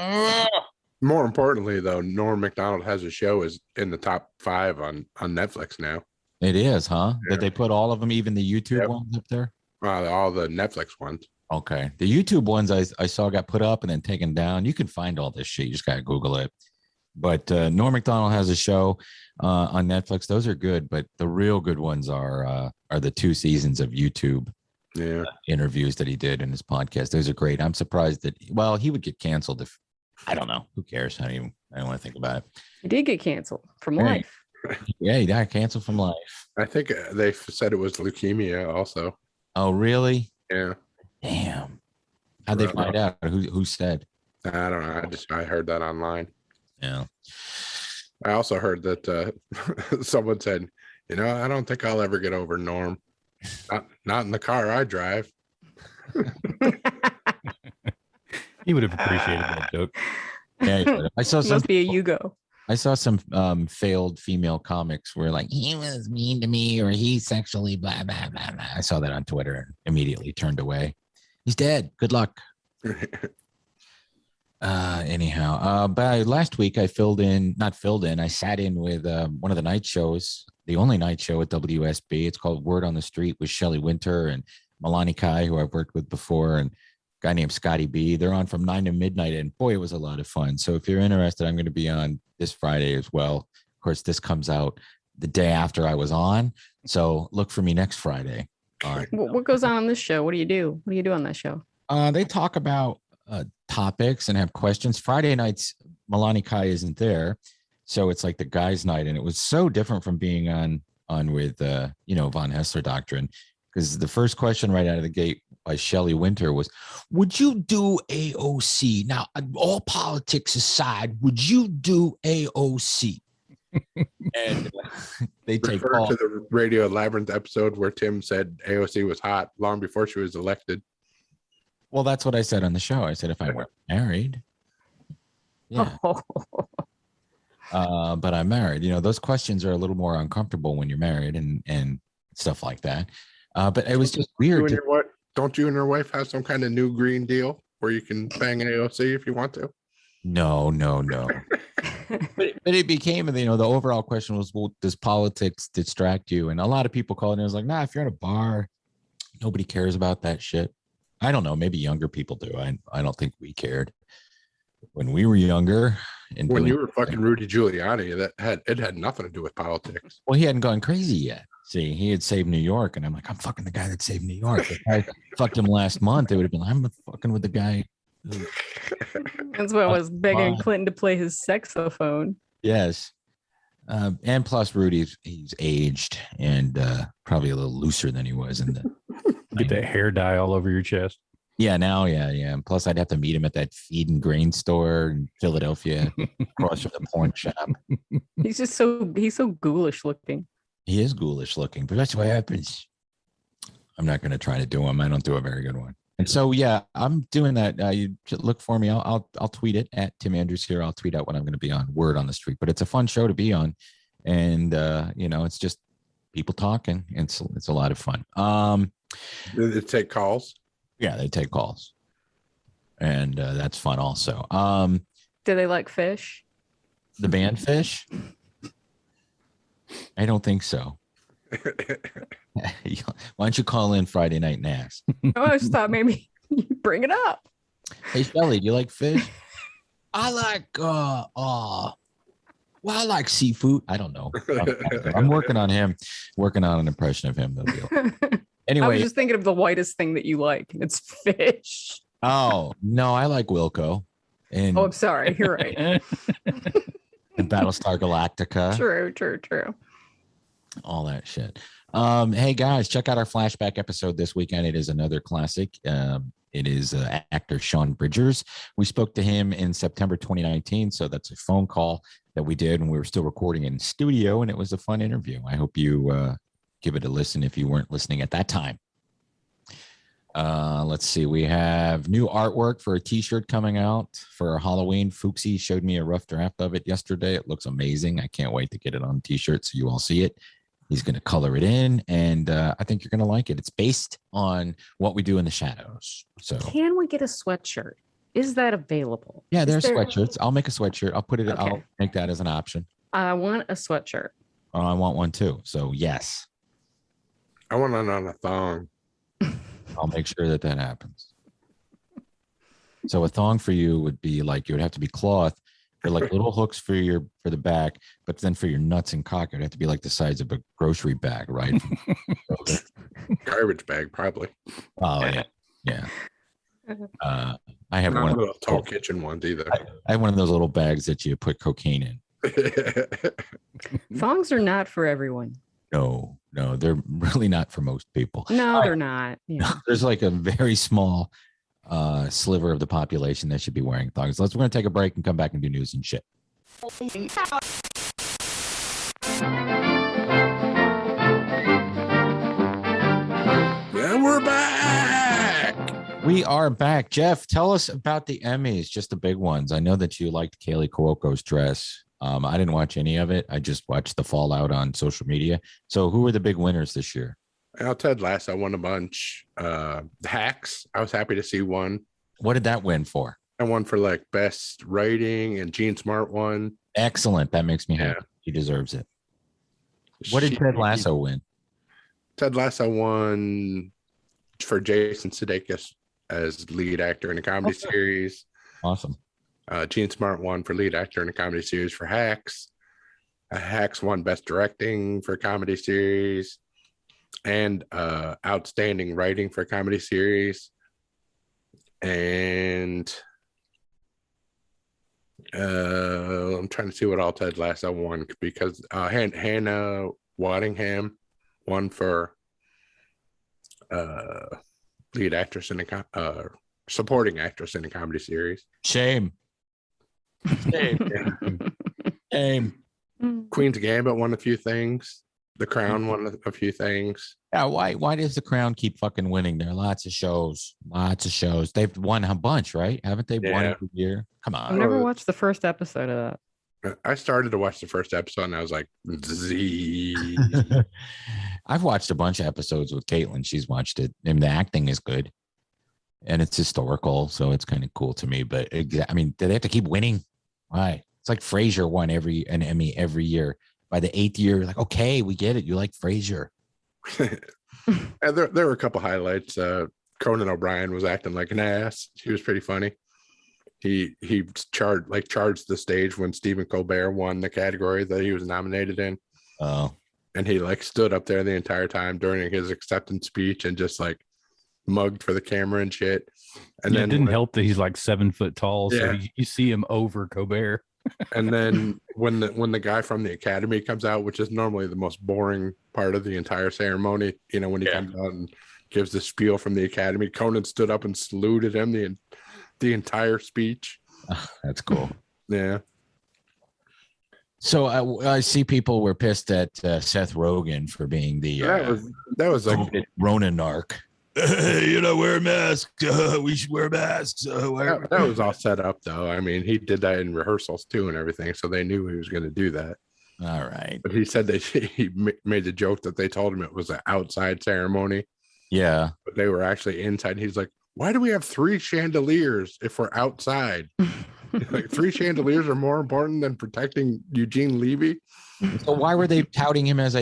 [SPEAKER 3] More importantly, though, Norm Macdonald Has a Show is in the top 5 on Netflix now.
[SPEAKER 1] It is, huh?
[SPEAKER 3] Yeah.
[SPEAKER 1] Did they put all of them, even the YouTube ones up there?
[SPEAKER 3] All the Netflix ones.
[SPEAKER 1] Okay. The YouTube ones I saw got put up and then taken down. You can find all this shit. You just got to Google it. But Norm Macdonald Has a Show on Netflix. Those are good, but the real good ones are the 2 seasons of YouTube interviews that he did in his podcast. Those are great. I'm surprised that, he would get canceled if, I don't know. Who cares? I don't want to think about it.
[SPEAKER 2] He did get canceled from life.
[SPEAKER 1] Yeah, he got canceled from life.
[SPEAKER 3] I think they said it was leukemia also.
[SPEAKER 1] Oh, really?
[SPEAKER 3] Yeah.
[SPEAKER 1] Damn. How'd they find out? Who said?
[SPEAKER 3] I don't know. I heard that online.
[SPEAKER 1] Yeah.
[SPEAKER 3] I also heard that someone said, I don't think I'll ever get over Norm. Not in the car I drive.
[SPEAKER 4] He would have appreciated that joke.
[SPEAKER 1] Yeah, I saw some.
[SPEAKER 2] Must be a Yugo.
[SPEAKER 1] I saw some failed female comics where like he was mean to me or he sexually blah blah blah blah. I saw that on Twitter and immediately turned away. He's dead. Good luck. Anyhow, but last week I I sat in with one of the night shows, the only night show at WSB. It's called Word on the Street with Shelley Winter and Milani Kai, who I've worked with before, and a guy named Scotty B. They're on from 9 to midnight, and boy, it was a lot of fun. So if you're interested, I'm going to be on this Friday as well. Of course, this comes out the day after I was on, so look for me next Friday.
[SPEAKER 2] What goes on this show? What do you do? What do you do on that show?
[SPEAKER 1] They talk about topics and have questions. Friday nights, Milani Kai isn't there, so it's like the guys' night, and it was so different from being on with Von Hessler Doctrine, because the first question right out of the gate by Shelley Winter was, would you do AOC? Now, all politics aside, would you do AOC? And they take
[SPEAKER 3] Refer to the Radio Labyrinth episode where Tim said AOC was hot long before she was elected.
[SPEAKER 1] Well, that's what I said on the show. I said if I weren't married. Yeah. But I'm married. Those questions are a little more uncomfortable when you're married and stuff like that. But it was just weird.
[SPEAKER 3] Don't you and your wife have some kind of new green deal where you can bang AOC if you want to?
[SPEAKER 1] No. but it became, the overall question was, well, does politics distract you? And a lot of people called and it was like, nah, if you're at a bar, nobody cares about that shit. I don't know. Maybe younger people do. I don't think we cared when we were younger. And
[SPEAKER 3] when you were fucking Rudy Giuliani, it had nothing to do with politics.
[SPEAKER 1] Well, he hadn't gone crazy yet. See, he had saved New York, and I'm like, I'm fucking the guy that saved New York. If I fucked him last month, it would have been, I'm fucking with the guy.
[SPEAKER 2] That's why I was begging Clinton to play his saxophone.
[SPEAKER 1] Yes. And plus he's aged and probably a little looser than he was in the
[SPEAKER 4] get that hair dye all over your chest.
[SPEAKER 1] Yeah, now, yeah. And plus I'd have to meet him at that feed and grain store in Philadelphia across from the porn shop.
[SPEAKER 2] He's so ghoulish looking.
[SPEAKER 1] He is ghoulish looking, but that's what happens. I'm not going to try to do him. I don't do a very good one. And so, yeah, I'm doing that. You look for me. I'll tweet it at Tim Andrews here. I'll tweet out when I'm going to be on Word on the Street. But it's a fun show to be on, and it's just people talking. It's a lot of fun.
[SPEAKER 3] Did they take calls?
[SPEAKER 1] Yeah, they take calls, and that's fun also.
[SPEAKER 2] Do they like fish?
[SPEAKER 1] The band Fish? I don't think so. Why don't you call in Friday night and ask?
[SPEAKER 2] I just thought maybe you bring it up.
[SPEAKER 1] Hey, Shelly, do you like fish? I like I like seafood. I don't know. I'm working on an impression of him. Anyway,
[SPEAKER 2] I was just thinking of the whitest thing that you like. It's fish.
[SPEAKER 1] Oh no, I like Wilco. And
[SPEAKER 2] I'm sorry. You're right.
[SPEAKER 1] And Battlestar Galactica.
[SPEAKER 2] True.
[SPEAKER 1] All that shit. Hey guys, check out our flashback episode this weekend. It is another classic. It is actor Sean Bridgers. We spoke to him in September 2019, so that's a phone call that we did when we were still recording in studio, and it was a fun interview. I hope you give it a listen if you weren't listening at that time. Let's see. We have new artwork for a t-shirt coming out for Halloween. Fuxie showed me a rough draft of it yesterday. It looks amazing. I can't wait to get it on t-shirt so you all see it. He's going to color it in, and I think you're going to like it. It's based on what we do in the shadows. So
[SPEAKER 2] can we get a sweatshirt? Is that available?
[SPEAKER 1] Yeah, there's sweatshirts. I'll make a sweatshirt. I'll put it.
[SPEAKER 2] Okay.
[SPEAKER 1] I'll make that as an option.
[SPEAKER 2] I want a sweatshirt.
[SPEAKER 1] Oh, I want one too. So yes,
[SPEAKER 3] I want it on a thong.
[SPEAKER 1] I'll make sure that happens. So a thong for you would be like, you would have to be cloth. They're like little hooks for the back, but then for your nuts and cock, it'd have to be like the size of a grocery bag, right?
[SPEAKER 3] Garbage bag, probably.
[SPEAKER 1] Oh yeah. I have
[SPEAKER 3] Not
[SPEAKER 1] one of
[SPEAKER 3] those tall kitchen ones either.
[SPEAKER 1] I have one of those little bags that you put cocaine in.
[SPEAKER 2] Thongs are not for everyone.
[SPEAKER 1] No, they're really not for most people.
[SPEAKER 2] No, they're not. Yeah.
[SPEAKER 1] There's like a very small sliver of the population that should be wearing thongs. We're going to take a break and come back and do news and shit.
[SPEAKER 3] And we're back.
[SPEAKER 1] We are back. Jeff, tell us about the Emmys, just the big ones. I know that you liked Kaylee Cuoco's dress. I didn't watch any of it. I just watched the fallout on social media. So who were the big winners this year?
[SPEAKER 3] Ted Lasso won a bunch. Hacks, I was happy to see one.
[SPEAKER 1] What did that win for?
[SPEAKER 3] I won for like best writing, and Gene Smart won.
[SPEAKER 1] Excellent. That makes me happy. He deserves it. What did Ted Lasso win?
[SPEAKER 3] Ted Lasso won for Jason Sudeikis as lead actor in a comedy series.
[SPEAKER 1] Awesome.
[SPEAKER 3] Gene Smart won for lead actor in a comedy series for Hacks. Hacks won best directing for a comedy series and outstanding writing for a comedy series. And I'm trying to see what all Ted Lasso won, because Hannah Waddingham won for lead actress in a supporting actress in a comedy series.
[SPEAKER 1] Shame.
[SPEAKER 3] Queen's Gambit won a few things. The Crown won a few things.
[SPEAKER 1] Yeah, why does The Crown keep fucking winning? There are lots of shows. They've won a bunch, right? Haven't they won every year? Come on.
[SPEAKER 2] I've never watched the first episode of
[SPEAKER 3] that. I started to watch the first episode and I was like, Z.
[SPEAKER 1] I've watched a bunch of episodes with Caitlin. She's watched it, and the acting is good. And it's historical, so it's kind of cool to me. But I mean, do they have to keep winning? Why? It's like Frasier won an Emmy every year. By the 8th year, like, okay, we get it. You like Frasier.
[SPEAKER 3] And there were a couple highlights. Conan O'Brien was acting like an ass. He was pretty funny. He charged the stage when Stephen Colbert won the category that he was nominated in.
[SPEAKER 1] Oh.
[SPEAKER 3] And he like stood up there the entire time during his acceptance speech and just like mugged for the camera and shit. And then
[SPEAKER 4] it didn't help that he's like 7 foot tall, so you see him over Colbert.
[SPEAKER 3] And then when the guy from the Academy comes out, which is normally the most boring part of the entire ceremony, when he comes out and gives the spiel from the Academy, Conan stood up and saluted him the entire speech.
[SPEAKER 1] Oh, that's cool.
[SPEAKER 3] Yeah.
[SPEAKER 1] So I see people were pissed at Seth Rogen for being the
[SPEAKER 3] that was like
[SPEAKER 1] Rona narc. Wear a mask. We should wear masks.
[SPEAKER 3] That was all set up, though. I mean, he did that in rehearsals too and everything, so they knew he was going to do that.
[SPEAKER 1] All right.
[SPEAKER 3] But he said that he made the joke that they told him it was an outside ceremony.
[SPEAKER 1] Yeah.
[SPEAKER 3] But they were actually inside. He's like, why do we have 3 chandeliers if we're outside? Like 3 chandeliers are more important than protecting Eugene Levy.
[SPEAKER 1] So why were they touting him as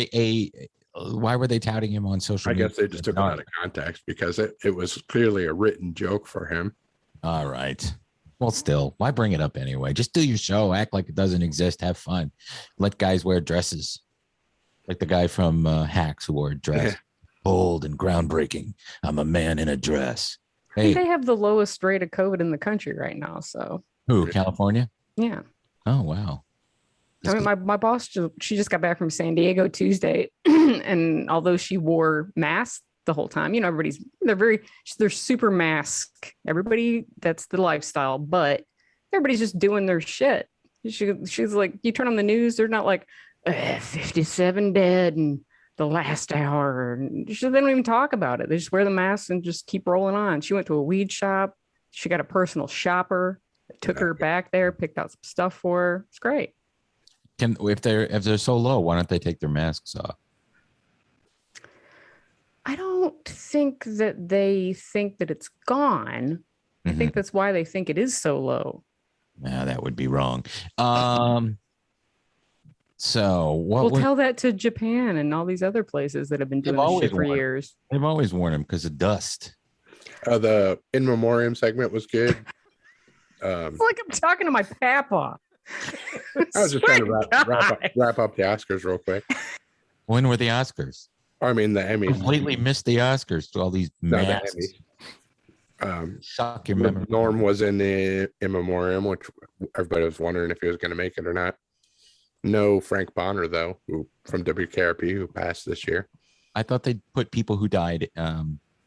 [SPEAKER 1] why were they touting him on social media?
[SPEAKER 3] I guess they just took it out of context because it was clearly a written joke for him.
[SPEAKER 1] All right. Well, still, why bring it up anyway? Just do your show. Act like it doesn't exist. Have fun. Let guys wear dresses. Like the guy from Hacks who wore a dress. Yeah. Bold and groundbreaking. I'm a man in a dress. Hey.
[SPEAKER 2] They have the lowest rate of COVID in the country right now. So
[SPEAKER 1] who? California?
[SPEAKER 2] Yeah.
[SPEAKER 1] Oh, wow.
[SPEAKER 2] I mean, my boss, she just got back from San Diego Tuesday, and although she wore masks the whole time, you know, they're super mask. Everybody, that's the lifestyle, but everybody's just doing their shit. She's like, you turn on the news, they're not like 57 dead and the last hour. And they don't even talk about it. They just wear the masks and just keep rolling on. She went to a weed shop. She got a personal shopper that took her back there, picked out some stuff for her. It's great.
[SPEAKER 1] If they're so low, why don't they take their masks off?
[SPEAKER 2] I don't think that they think that it's gone. I think that's why they think it is so low.
[SPEAKER 1] No, that would be wrong. So
[SPEAKER 2] tell that to Japan and all these other places that have been doing this shit for years.
[SPEAKER 1] They've always worn them because of dust.
[SPEAKER 3] The in memoriam segment was good.
[SPEAKER 2] It's like I'm talking to my papa.
[SPEAKER 3] I was just trying to wrap up the Oscars real quick.
[SPEAKER 1] When were the Oscars?
[SPEAKER 3] I mean, the Emmys.
[SPEAKER 1] Completely missed the Oscars to all these masks. Shock your memory.
[SPEAKER 3] Norm was in the in memoriam, which everybody was wondering if he was going to make it or not. No Frank Bonner, though, who from WKRP, who passed this year.
[SPEAKER 1] I thought they'd put people who died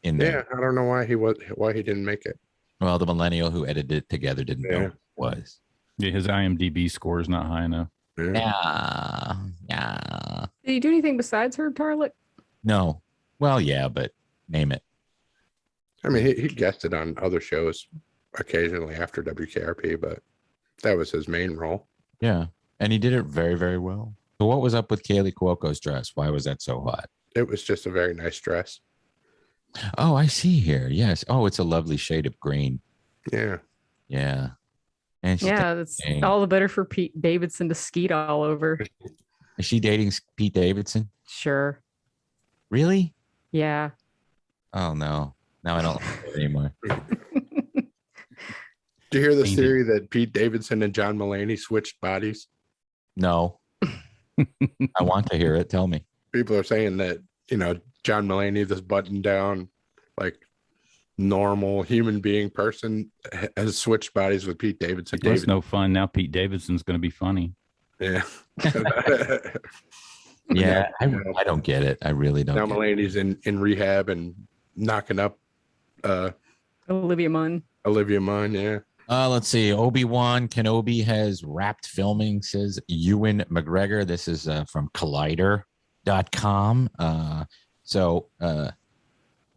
[SPEAKER 1] in there.
[SPEAKER 3] Yeah, I don't know why he didn't make it.
[SPEAKER 1] Well, the millennial who edited it together didn't know who it was.
[SPEAKER 4] Yeah, his IMDb score is not high enough.
[SPEAKER 1] Yeah.
[SPEAKER 2] Did he do anything besides Herb Tarlick?
[SPEAKER 1] No. Well, yeah, but name it.
[SPEAKER 3] I mean, he guested on other shows occasionally after WKRP, but that was his main role.
[SPEAKER 1] Yeah, and he did it very, very well. So what was up with Kaylee Cuoco's dress? Why was that so hot?
[SPEAKER 3] It was just a very nice dress.
[SPEAKER 1] Oh, I see here. Yes. Oh, it's a lovely shade of green.
[SPEAKER 3] Yeah.
[SPEAKER 1] Yeah. And
[SPEAKER 2] that's all the better for Pete Davidson to skeet all over.
[SPEAKER 1] Is she dating Pete Davidson?
[SPEAKER 2] Sure.
[SPEAKER 1] Really?
[SPEAKER 2] Yeah.
[SPEAKER 1] Oh, no. Now I don't like it anymore.
[SPEAKER 3] Did you hear this theory that Pete Davidson and John Mulaney switched bodies?
[SPEAKER 1] No. I want to hear it. Tell me.
[SPEAKER 3] People are saying that, John Mulaney, this button down, like normal human being person, has switched bodies with Pete Davidson.
[SPEAKER 4] That's no fun. Now Pete Davidson's going to be funny.
[SPEAKER 3] Yeah.
[SPEAKER 1] Yeah, I don't get it. I really don't.
[SPEAKER 3] Now Mulaney's in rehab and knocking up
[SPEAKER 2] Olivia Munn.
[SPEAKER 3] Yeah.
[SPEAKER 1] Let's see. Obi-Wan Kenobi has wrapped filming, says Ewan McGregor. This is from Collider.com.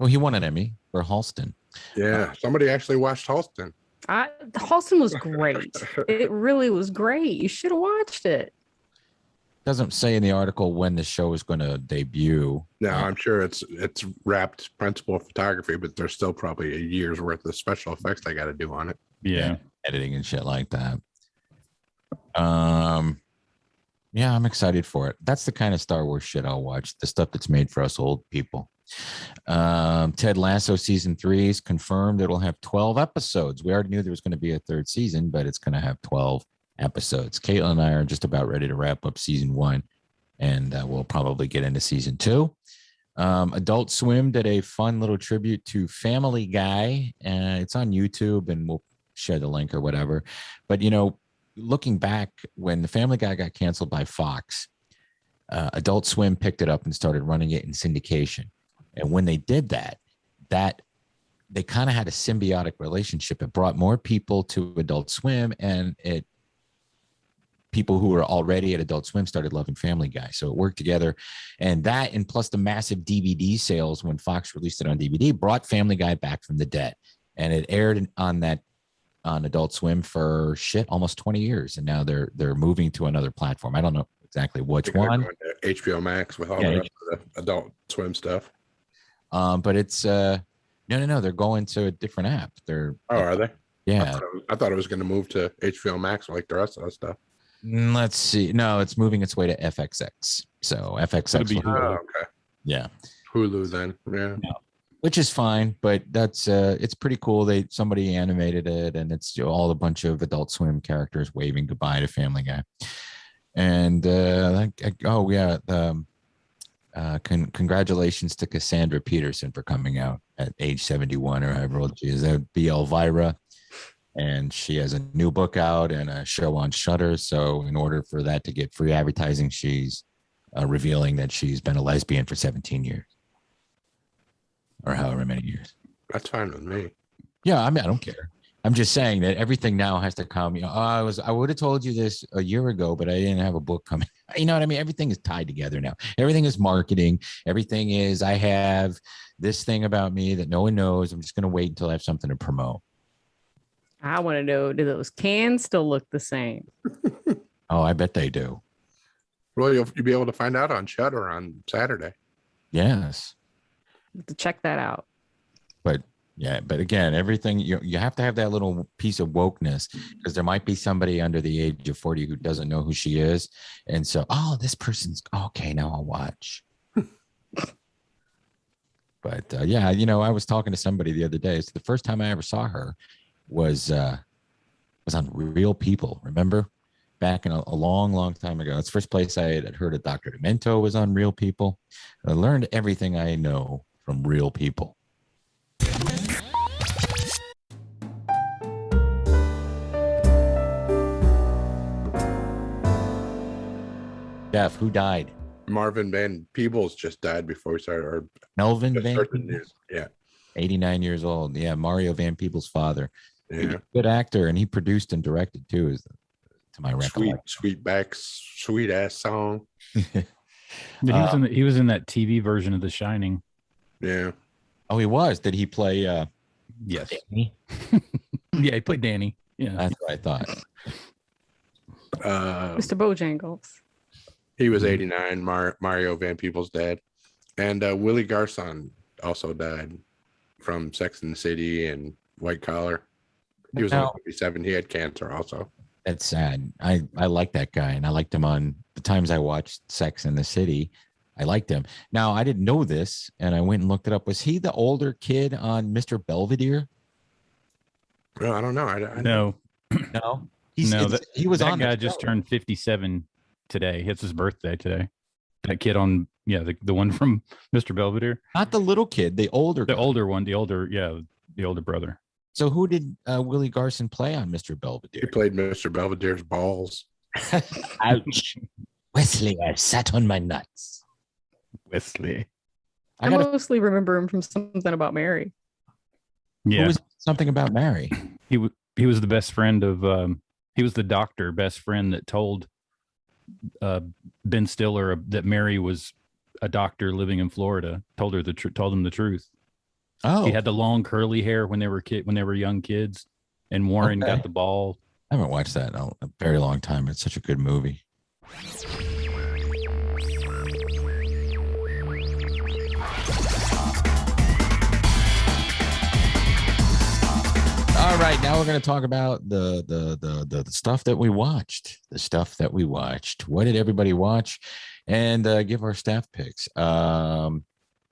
[SPEAKER 1] He won an Emmy for Halston.
[SPEAKER 3] Yeah, somebody actually watched Halston.
[SPEAKER 2] Halston was great. It really was great. You should have watched it.
[SPEAKER 1] Doesn't say in the article when the show is going to debut.
[SPEAKER 3] No, I'm sure it's wrapped principal photography, but there's still probably a year's worth of special effects they got to do on it.
[SPEAKER 4] Yeah,
[SPEAKER 1] editing and shit like that. Yeah, I'm excited for it. That's the kind of Star Wars shit I'll watch. The stuff that's made for us old people. Ted Lasso season 3 is confirmed. It'll have 12 episodes. We already knew there was going to be a third season, but it's going to have 12 episodes. Caitlin and I are just about ready to wrap up season 1, and we'll probably get into season 2. Adult Swim did a fun little tribute to Family Guy. It's on YouTube, and we'll share the link or whatever. But, looking back, when the Family Guy got canceled by Fox, Adult Swim picked it up and started running it in syndication. And when they did that they kind of had a symbiotic relationship. It brought more people to Adult Swim, and people who were already at Adult Swim started loving Family Guy. So it worked together. And plus the massive DVD sales when Fox released it on DVD brought Family Guy back from the dead. And it aired on Adult Swim for almost 20 years. And now they're moving to another platform. I don't know exactly which one.
[SPEAKER 3] HBO Max with all the rest of the Adult Swim stuff.
[SPEAKER 1] But it's no, they're going to a different app.
[SPEAKER 3] Are they?
[SPEAKER 1] Yeah.
[SPEAKER 3] I thought it was going to move to HBO Max like the rest of that stuff.
[SPEAKER 1] Let's see. No, it's moving its way to FXX. So FXX.
[SPEAKER 3] Okay.
[SPEAKER 1] Yeah.
[SPEAKER 3] Hulu then. Yeah.
[SPEAKER 1] Which is fine, but that's it's pretty cool. Somebody animated it, and it's all a bunch of Adult Swim characters waving goodbye to Family Guy. And congratulations to Cassandra Peterson for coming out at age 71 or however old she is. That would be Elvira and she has a new book out and a show on Shudder. So in order for that to get free advertising, she's revealing that she's been a lesbian for 17 years or however many years.
[SPEAKER 3] That's fine with me.
[SPEAKER 1] Yeah, I mean, I don't care. I'm just saying that everything now has to come. I would have told you this a year ago, but I didn't have a book coming. You know what I mean? Everything is tied together now. Everything is marketing. Everything is, I have this thing about me that no one knows. I'm just going to wait until I have something to promote.
[SPEAKER 2] I want to know, do those cans still look the same?
[SPEAKER 1] Oh, I bet they do.
[SPEAKER 3] Well, you'll be able to find out on Shudder on Saturday.
[SPEAKER 1] Yes.
[SPEAKER 2] To check that out.
[SPEAKER 1] But again, everything you have to have that little piece of wokeness, because there might be somebody under the age of 40 who doesn't know who she is. And so, this person's okay. Now I'll watch. But I was talking to somebody the other day. It's the first time I ever saw her was on Real People. Remember? Back in a long, long time ago. It's the first place I had heard of Dr. Demento was on Real People. I learned everything I know from Real People. Steph, who died?
[SPEAKER 3] Marvin Van Peebles just died before we started. Or
[SPEAKER 1] Melvin
[SPEAKER 3] just
[SPEAKER 1] Van
[SPEAKER 3] started the
[SPEAKER 1] Peebles?
[SPEAKER 3] news. Yeah.
[SPEAKER 1] 89 years old. Yeah, Mario Van Peebles' father.
[SPEAKER 3] Yeah.
[SPEAKER 1] Good actor, and he produced and directed too, to my recollection.
[SPEAKER 3] Sweet ass song.
[SPEAKER 4] He was in that TV version of The Shining.
[SPEAKER 3] Yeah.
[SPEAKER 1] Oh, he was. Did he play
[SPEAKER 4] Yes.
[SPEAKER 1] Danny?
[SPEAKER 4] Yeah, he played Danny. Yeah.
[SPEAKER 1] That's what I thought.
[SPEAKER 2] Mr. Bojangles.
[SPEAKER 3] He was 89, Mario Van Peebles' dad. And Willie Garson also died from Sex and the City and White Collar. He was only 57. He had cancer also.
[SPEAKER 1] That's sad. I like that guy, and I liked him on the times I watched Sex and the City. I liked him. Now, I didn't know this, and I went and looked it up. Was he the older kid on Mr. Belvedere?
[SPEAKER 3] Well, I don't know.
[SPEAKER 4] No.
[SPEAKER 1] No.
[SPEAKER 4] He was on that guy just turned 57 today. It's his birthday today. That kid on the one from Mr. Belvedere.
[SPEAKER 1] Not the little kid, the older
[SPEAKER 4] one, the older brother.
[SPEAKER 1] So who did Willie Garson play on Mr. Belvedere?
[SPEAKER 3] He played Mr. Belvedere's balls.
[SPEAKER 1] Ouch. Wesley, I sat on my nuts.
[SPEAKER 4] Wesley.
[SPEAKER 2] I mostly remember him from Something About Mary.
[SPEAKER 4] Yeah.
[SPEAKER 1] Who was Something About Mary?
[SPEAKER 4] He was the best friend of he was the doctor best friend that told Ben Stiller that Mary was a doctor living in Florida. Told him the truth.
[SPEAKER 1] Oh,
[SPEAKER 4] he had the long curly hair when they were young kids, and Warren got the ball.
[SPEAKER 1] I haven't watched that in a very long time. It's such a good movie. All right, now we're going to talk about the stuff that we watched. The stuff that we watched. What did everybody watch? And give our staff picks.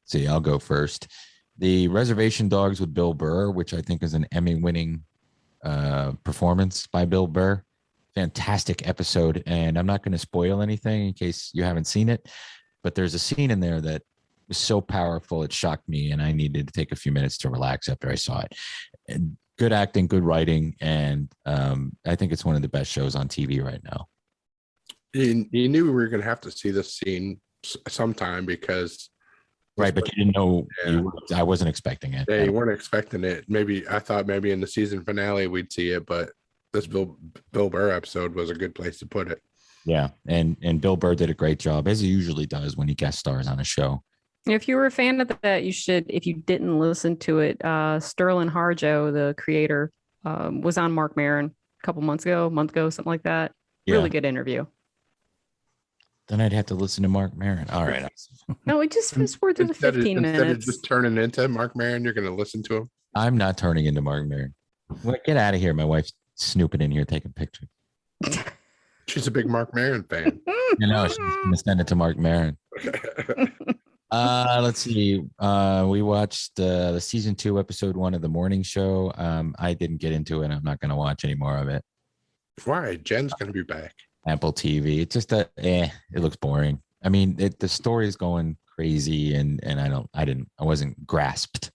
[SPEAKER 1] See, I'll go first. The Reservation Dogs with Bill Burr, which I think is an Emmy-winning performance by Bill Burr. Fantastic episode, and I'm not going to spoil anything in case you haven't seen it, but there's a scene in there that was so powerful it shocked me, and I needed to take a few minutes to relax after I saw it. And good acting, good writing, and I think it's one of the best shows on TV right now.
[SPEAKER 3] You knew we were going to have to see this scene sometime because...
[SPEAKER 1] Right, but you didn't know. Yeah. I wasn't expecting it.
[SPEAKER 3] Yeah, you weren't expecting it. I thought maybe in the season finale we'd see it, but this Bill Burr episode was a good place to put it.
[SPEAKER 1] Yeah, and Bill Burr did a great job, as he usually does when he guest stars on a show.
[SPEAKER 2] If you were a fan of that, you should. If you didn't listen to it, Sterling Harjo, the creator, was on Mark Maron a month ago, something like that. Yeah. Really good interview.
[SPEAKER 1] Then I'd have to listen to Mark Maron. All right.
[SPEAKER 2] No, we just fast forward through the 15 minutes.
[SPEAKER 3] Instead of just turning into Mark Maron, you're going to listen to him?
[SPEAKER 1] I'm not turning into Mark Maron. Well, get out of here. My wife's snooping in here taking pictures.
[SPEAKER 3] She's a big Mark Maron fan.
[SPEAKER 1] She's going to send it to Mark Maron. Let's see. We watched the season 2, episode 1 of The Morning Show. I didn't get into it. I'm not going to watch any more of it.
[SPEAKER 3] Why? Jen's going to be back.
[SPEAKER 1] Apple TV. It's just it looks boring. I mean, the story is going crazy, and I wasn't grasped.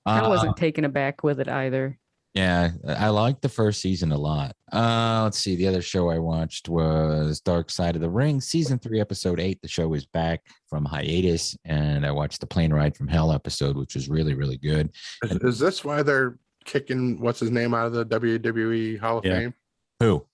[SPEAKER 2] I wasn't taken aback with it either.
[SPEAKER 1] Yeah, I liked the first season a lot. Let's see. The other show I watched was Dark Side of the Ring, season 3, episode 8. The show is back from hiatus, and I watched the Plane Ride from Hell episode, which was really, really good.
[SPEAKER 3] Is this why they're kicking what's his name out of the WWE Hall of Fame?
[SPEAKER 1] Who?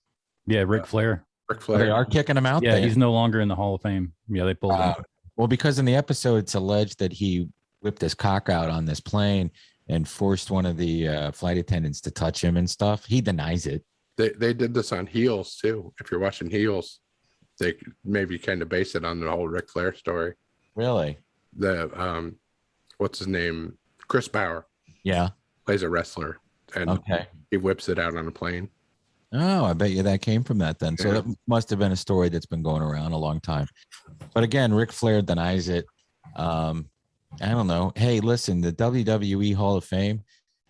[SPEAKER 4] Yeah, Ric Flair.
[SPEAKER 3] Ric Flair.
[SPEAKER 1] They are kicking him out.
[SPEAKER 4] Yeah,
[SPEAKER 1] there.
[SPEAKER 4] he's no longer in the Hall of Fame. Yeah, they pulled him.
[SPEAKER 1] Well, because in the episode, it's alleged that he whipped his cock out on this plane and forced one of the flight attendants to touch him and stuff. He denies it.
[SPEAKER 3] They did this on Heels too. If you're watching Heels, they maybe kind of base it on the whole Ric Flair story.
[SPEAKER 1] Really?
[SPEAKER 3] The what's his name? Chris Bauer.
[SPEAKER 1] Yeah.
[SPEAKER 3] Plays a wrestler, and he whips it out on a plane.
[SPEAKER 1] Oh, I bet you that came from that then. So that must have been a story that's been going around a long time. But again, Ric Flair denies it. I don't know. Hey, listen, the WWE Hall of Fame,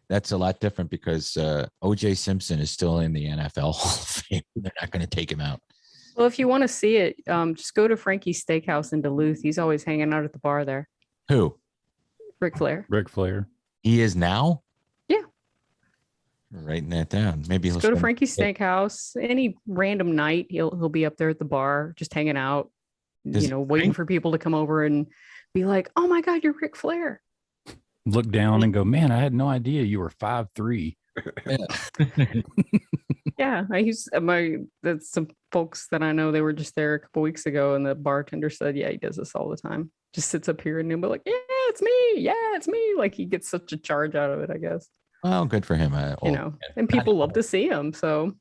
[SPEAKER 1] that's a lot different because O.J. Simpson is still in the NFL Hall of Fame. They're not going to take him out.
[SPEAKER 2] Well, if you want to see it, just go to Frankie's Steakhouse in Duluth. He's always hanging out at the bar there.
[SPEAKER 1] Who?
[SPEAKER 2] Ric Flair.
[SPEAKER 4] Ric Flair.
[SPEAKER 1] He is now?
[SPEAKER 2] Yeah.
[SPEAKER 1] Writing that down. Maybe he'll
[SPEAKER 2] go to Frankie's Steakhouse any random night. He'll be up there at the bar, just hanging out, waiting for people to come over and be like, "Oh my God, you're Ric Flair."
[SPEAKER 4] Look down and go, "Man, I had no idea you were 5'3".
[SPEAKER 2] Yeah, that's some folks that I know. They were just there a couple weeks ago, and the bartender said, "Yeah, he does this all the time. Just sits up here and he'll be like, 'Yeah, it's me. Yeah, it's me.'" Like he gets such a charge out of it, I guess.
[SPEAKER 1] Well, good for him.
[SPEAKER 2] And people love to see him. So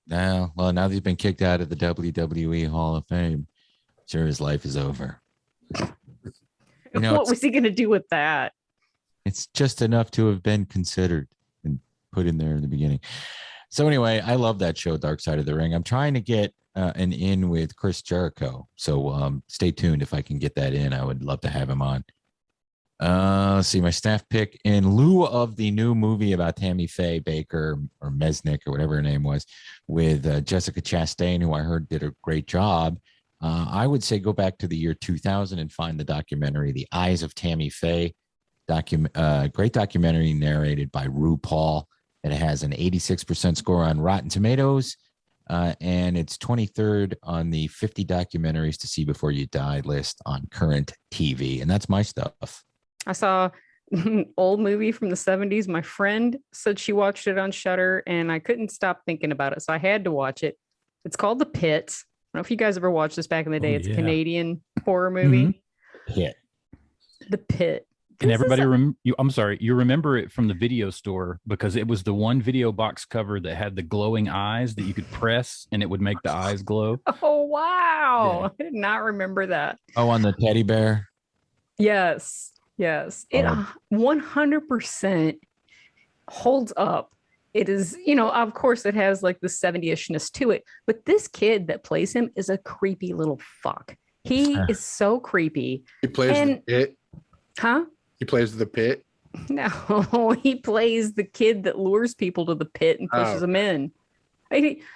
[SPEAKER 1] now that he's been kicked out of the WWE Hall of Fame, sure his life is over.
[SPEAKER 2] What was he going to do with that?
[SPEAKER 1] It's just enough to have been considered and put in there in the beginning. So anyway, I love that show, Dark Side of the Ring. I'm trying to get an in with Chris Jericho. So stay tuned. If I can get that in, I would love to have him on. Let's see, my staff pick in lieu of the new movie about Tammy Faye Baker or Mesnick or whatever her name was with Jessica Chastain, who I heard did a great job. I would say go back to the year 2000 and find the documentary, The Eyes of Tammy Faye. Great documentary narrated by RuPaul. It has an 86% score on Rotten Tomatoes, and it's 23rd on the 50 documentaries to see before you die list on Current TV. And that's my stuff.
[SPEAKER 2] I saw an old movie from the 70s. My friend said she watched it on Shudder, and I couldn't stop thinking about it, so I had to watch it. It's called The Pit. I don't know if you guys ever watched this back in the day. It's a Canadian horror movie.
[SPEAKER 1] Pit.
[SPEAKER 2] The Pit.
[SPEAKER 4] And everybody, you remember it from the video store because it was the one video box cover that had the glowing eyes that you could press and it would make the eyes glow.
[SPEAKER 2] Oh, wow. Yeah. I did not remember that.
[SPEAKER 1] Oh, on the teddy bear?
[SPEAKER 2] Yes. It 100% holds up. It is, of course it has like the 70ishness to it, but this kid that plays him is a creepy little fuck. He is so creepy.
[SPEAKER 3] He plays the Pit.
[SPEAKER 2] Huh?
[SPEAKER 3] He plays the Pit.
[SPEAKER 2] No, he plays the kid that lures people to the pit and pushes them in.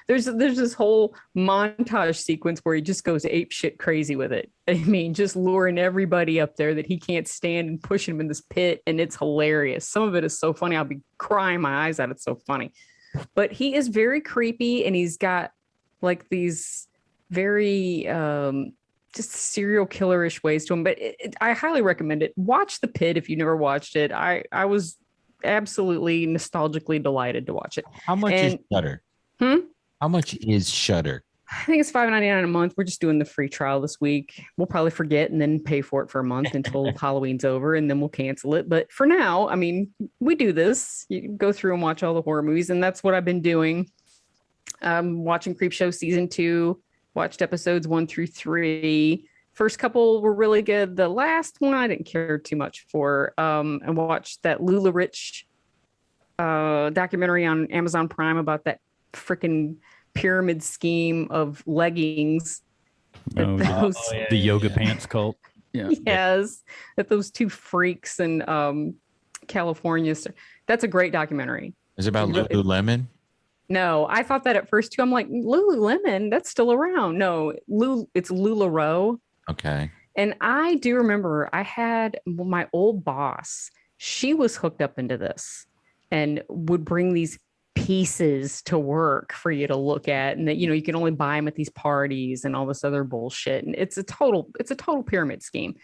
[SPEAKER 2] There's this whole montage sequence where he just goes ape shit crazy with it. I mean, just luring everybody up there that he can't stand and pushing him in this pit, and it's hilarious. Some of it is so funny. I'll be crying my eyes out. It's so funny. But he is very creepy, and he's got like these very just serial killerish ways to him. But I highly recommend it. Watch The Pit if you never watched it. I was absolutely nostalgically delighted to watch it.
[SPEAKER 1] How much is Shudder? How much is Shudder?
[SPEAKER 2] I think it's $5.99 a month. We're just doing the free trial this week. We'll probably forget and then pay for it for a month until Halloween's over, and then we'll cancel it. But for now, I mean, we do this. You go through and watch all the horror movies, and that's what I've been doing. Watching Creepshow season 2, watched episodes 1 through 3. First couple were really good. The last one I didn't care too much for. And watched that Lula Rich documentary on Amazon Prime about that freaking pyramid scheme of leggings.
[SPEAKER 4] The yoga pants cult. Yeah.
[SPEAKER 2] Yes, that those two freaks in California. That's a great documentary.
[SPEAKER 1] Is it about Lululemon?
[SPEAKER 2] No, I thought that at first too. I'm like, Lululemon, that's still around. No, it's LuLaRoe.
[SPEAKER 1] Okay.
[SPEAKER 2] And I do remember I had my old boss. She was hooked up into this. and would bring these pieces to work for you to look at, and that, you know, you can only buy them at these parties and all this other bullshit. And it's a total pyramid scheme,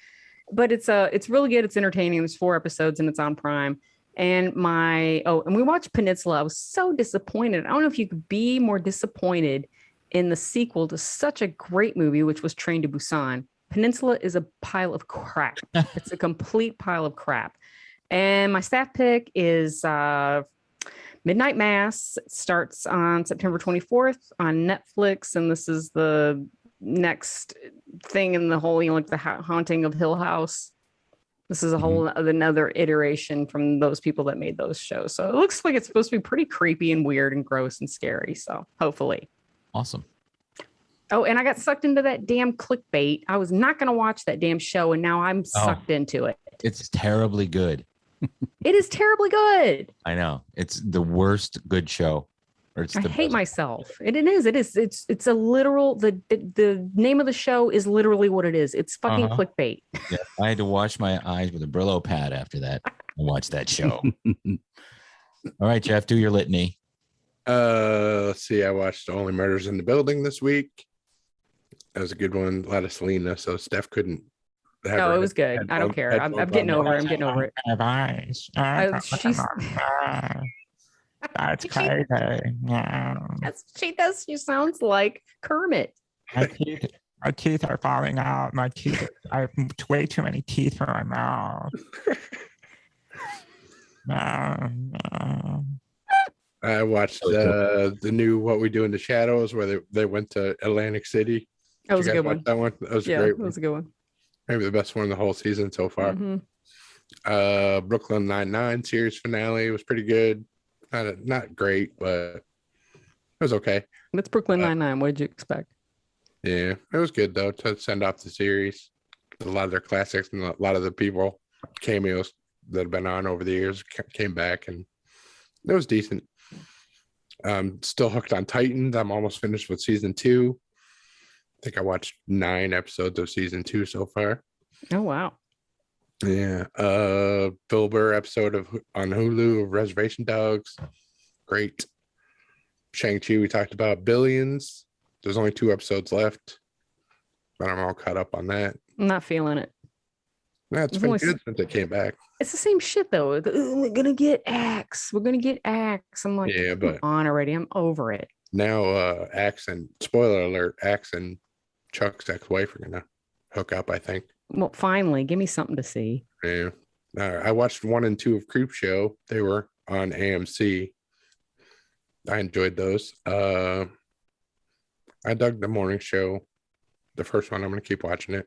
[SPEAKER 2] but it's really good. It's entertaining. There's 4 episodes and it's on Prime. And and we watched Peninsula. I was so disappointed. I don't know if you could be more disappointed in the sequel to such a great movie, which was Train to Busan. Peninsula is a pile of crap. It's a complete pile of crap. And my staff pick is Midnight Mass. It starts on September 24th on Netflix, and this is the next thing in the whole, you know, like the Haunting of Hill House. This is a whole another iteration from those people that made those shows. So it looks like it's supposed to be pretty creepy and weird and gross and scary. So hopefully.
[SPEAKER 1] Awesome.
[SPEAKER 2] Oh, and I got sucked into that damn clickbait. I was not going to watch that damn show, and now I'm sucked into it.
[SPEAKER 1] It's terribly good.
[SPEAKER 2] It is terribly good.
[SPEAKER 1] I know. It's the worst good show.
[SPEAKER 2] I hate myself. It is. It's a literal, the name of the show is literally what it is. It's fucking clickbait.
[SPEAKER 1] Yeah, I had to wash my eyes with a Brillo pad after that and watch that show. All right, Jeff, do your litany.
[SPEAKER 3] Let's see. I watched Only Murders in the Building this week. That was a good one. A lot of Selena, so Steph couldn't.
[SPEAKER 2] No, it was good. I don't care. I'm getting over it. I'm getting over it.
[SPEAKER 1] That's crazy.
[SPEAKER 2] She does. She sounds like Kermit.
[SPEAKER 1] My teeth are falling out. I have way too many teeth in my mouth.
[SPEAKER 3] I watched the new What We Do in the Shadows, where they went to Atlantic City.
[SPEAKER 2] That was a good one.
[SPEAKER 3] That one? That was a great one.
[SPEAKER 2] That was a good one.
[SPEAKER 3] Maybe the best one in the whole season so far. Brooklyn Nine-Nine series finale was pretty good. Not great, but it was okay.
[SPEAKER 2] It's Brooklyn Nine-Nine. What did you expect?
[SPEAKER 3] Yeah, it was good though to send off the series. A lot of their classics and a lot of the people cameos that have been on over the years came back, and it was decent. Still hooked on Titans. I'm almost finished with season 2. I think I watched 9 episodes of season 2 so far.
[SPEAKER 2] Oh wow.
[SPEAKER 3] Yeah. Bill Burr episode on Hulu of Reservation Dogs. Great. Shang-Chi we talked about. Billions. There's only 2 episodes left, but I'm all caught up on that.
[SPEAKER 2] I'm not feeling it.
[SPEAKER 3] Yeah, it's been good since it came back.
[SPEAKER 2] It's the same shit though. We're gonna get Axe. We're gonna get Axe. I'm like, yeah, but come on already. I'm over it.
[SPEAKER 3] Now Axe and spoiler alert, Axe and Chuck's ex-wife are gonna hook up, I think.
[SPEAKER 2] Well, finally, give me something to see.
[SPEAKER 3] Yeah. I watched 1 and 2 of Creep Show. They were on AMC. I enjoyed those. I dug the morning show. The first one, I'm going to keep watching it.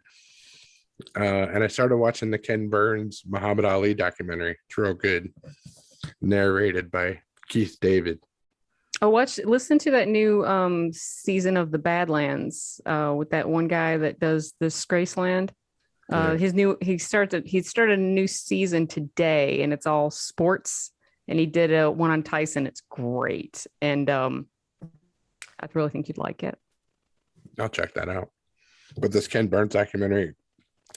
[SPEAKER 3] And I started watching the Ken Burns Muhammad Ali documentary. It's real good. Narrated by Keith David.
[SPEAKER 2] Oh, listen to that new season of the Badlands with that one guy that does this Graceland. He started a new season today, and it's all sports. And he did one on Tyson. It's great, and I really think you'd like it.
[SPEAKER 3] I'll check that out. But this Ken Burns documentary,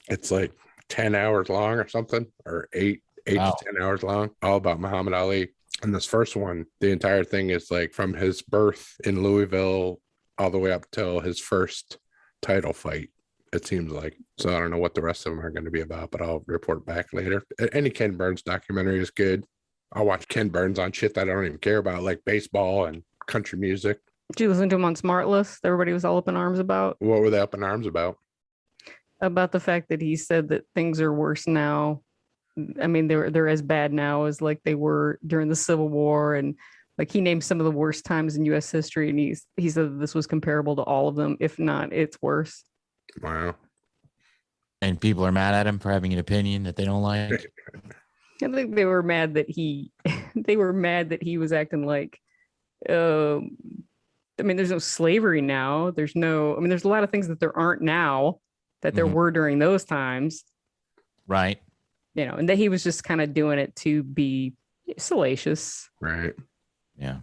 [SPEAKER 3] it's like 10 hours long or something, or 8 to 10 hours long, all about Muhammad Ali. And this first one, the entire thing is like from his birth in Louisville all the way up till his first title fight, it seems like. So I don't know what the rest of them are going to be about, but I'll report back later. Any Ken Burns documentary is good. I'll watch Ken Burns on shit that I don't even care about, like baseball and country music.
[SPEAKER 2] Did you listen to him on Smartless? Everybody was all up in arms about.
[SPEAKER 3] What were they up in arms about?
[SPEAKER 2] About the fact that he said that things are worse now. I mean, they're as bad now as like they were during the Civil War, and like he named some of the worst times in U.S. history, and he said this was comparable to all of them, if not, it's worse.
[SPEAKER 3] Wow.
[SPEAKER 1] And people are mad at him for having an opinion that they don't like.
[SPEAKER 2] I think they were mad that he was acting like, I mean, there's no slavery now. There's a lot of things that there aren't now that there were during those times.
[SPEAKER 1] Right.
[SPEAKER 2] You know, and that he was just kind of doing it to be salacious.
[SPEAKER 3] Right.
[SPEAKER 1] Yeah.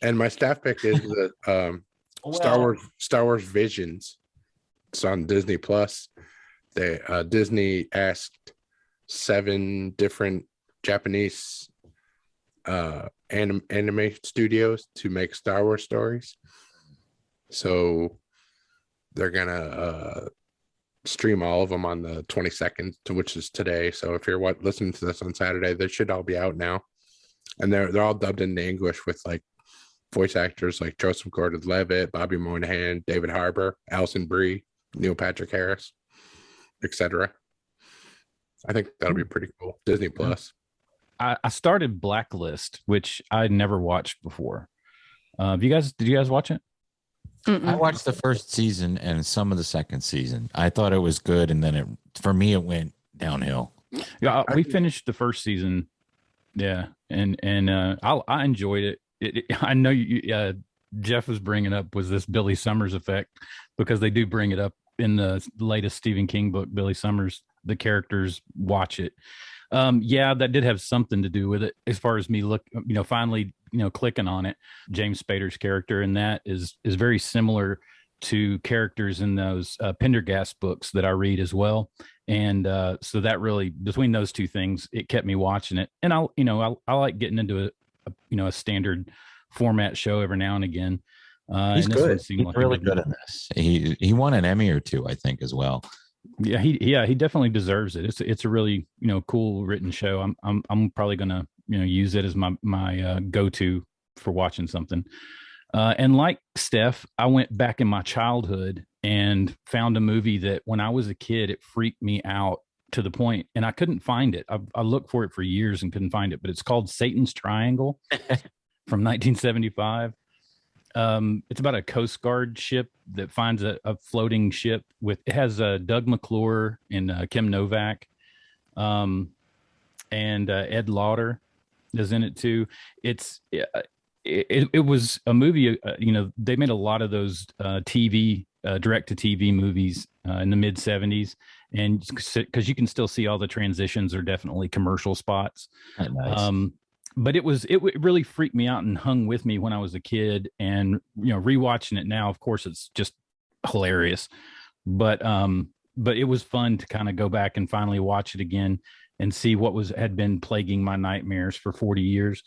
[SPEAKER 3] And my staff pick is the Star Wars Visions. It's on Disney Plus. Disney asked 7 different Japanese anime studios to make Star Wars stories. So they're gonna stream all of them on the 22nd, which is today. So if you're listening to this on Saturday, they should all be out now, and they're all dubbed into English with like voice actors like Joseph Gordon-Levitt, Bobby Moynihan, David Harbour, Alison Brie, Neil Patrick Harris, etc. I think that'll be pretty cool. Disney Plus.
[SPEAKER 4] I started Blacklist, which I never watched before. Did you guys watch it?
[SPEAKER 1] I watched the first season and some of the second season. I thought it was good, and then for me it went downhill.
[SPEAKER 4] Yeah, we finished the first season. Yeah, and I enjoyed it. I know Jeff was bringing up was this Billy Summers effect, because they do bring it up in the latest Stephen King book, Billy Summers. The characters watch it. Yeah, that did have something to do with it as far as me finally clicking on it. James Spader's character in that is very similar to characters in those Pendergast books that I read as well. And so that really, between those two things, it kept me watching it. And I like getting into a standard format show every now and again.
[SPEAKER 1] He's good. He's really good in this. He won an Emmy or two, I think, as well.
[SPEAKER 4] Yeah, he definitely deserves it. It's a really cool written show. I'm probably gonna use it as my go-to for watching something. And like Steph, I went back in my childhood and found a movie that when I was a kid, it freaked me out to the point, and I couldn't find it. I looked for it for years and couldn't find it, but it's called Satan's Triangle from 1975. It's about a Coast Guard ship that finds a floating ship it has Doug McClure and Kim Novak, and Ed Lauder is in it too. It was a movie. They made a lot of those TV direct to TV movies in the mid 70s, and because you can still see all the transitions are definitely commercial spots. Nice. But it really freaked me out and hung with me when I was a kid, and rewatching it now, of course, it's just hilarious. But it was fun to kind of go back and finally watch it again and see what had been plaguing my nightmares for 40 years.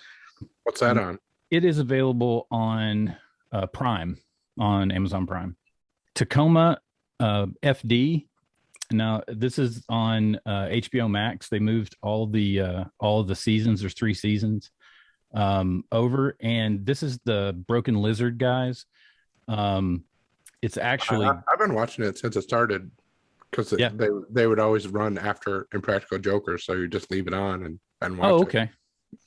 [SPEAKER 3] What's that on?
[SPEAKER 4] It is available on Prime, on Amazon Prime. Tacoma FD. Now this is on HBO Max. They moved all of the seasons. There's 3 seasons over, and this is the Broken Lizard guys. It's actually
[SPEAKER 3] I've been watching it since it started, because they would always run after Impractical Jokers, so you just leave it on and watch.
[SPEAKER 4] Oh, okay. It.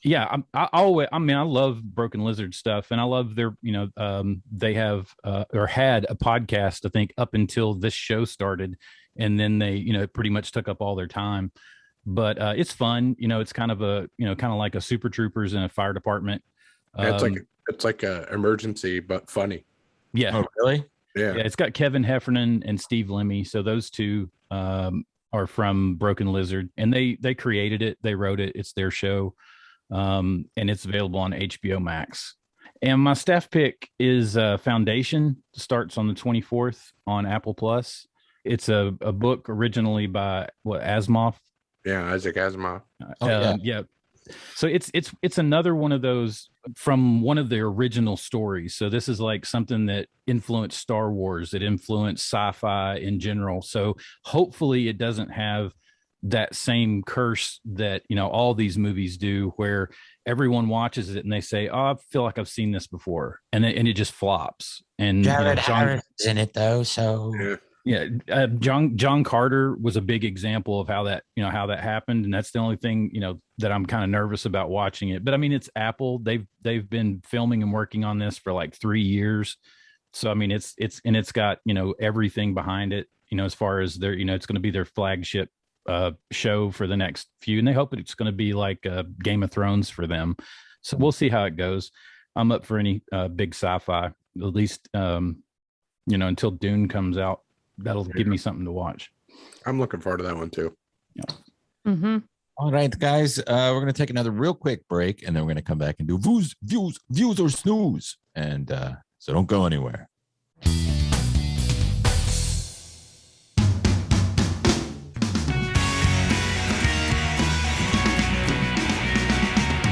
[SPEAKER 4] Yeah, I love Broken Lizard stuff, and I love their they have or had a podcast, I think, up until this show started. And then they, pretty much took up all their time, but it's fun. It's kind of like a Super Troopers in a fire department.
[SPEAKER 3] It's like a emergency, but funny.
[SPEAKER 4] Yeah.
[SPEAKER 1] Oh, really?
[SPEAKER 3] Yeah.
[SPEAKER 4] It's got Kevin Heffernan and Steve Lemmy. So those two are from Broken Lizard, and they created it. They wrote it. It's their show, and it's available on HBO Max. And my staff pick is Foundation. Starts on the 24th on Apple Plus. It's a book originally by Asimov.
[SPEAKER 3] Yeah, Isaac Asimov.
[SPEAKER 4] Yeah. So it's another one of those from one of the original stories. So this is like something that influenced Star Wars. It influenced sci-fi in general. So hopefully it doesn't have that same curse that all these movies do, where everyone watches it and they say, "Oh, I feel like I've seen this before," and it just flops. And
[SPEAKER 1] Jared Harris is in it though, so.
[SPEAKER 4] Yeah, John Carter was a big example of how that happened, and that's the only thing that I'm kind of nervous about watching it. But I mean, it's Apple; they've been filming and working on this for like 3 years, so I mean, it's got everything behind it. As far as their it's going to be their flagship show for the next few, and they hope it's going to be like Game of Thrones for them. So we'll see how it goes. I'm up for any big sci-fi, at least until Dune comes out. That'll give me something to watch.
[SPEAKER 3] I'm looking forward to that one too.
[SPEAKER 4] Yeah.
[SPEAKER 2] Mm-hmm.
[SPEAKER 1] All right, guys, we're going to take another real quick break, and then we're going to come back and do views or snooze. And so don't go anywhere.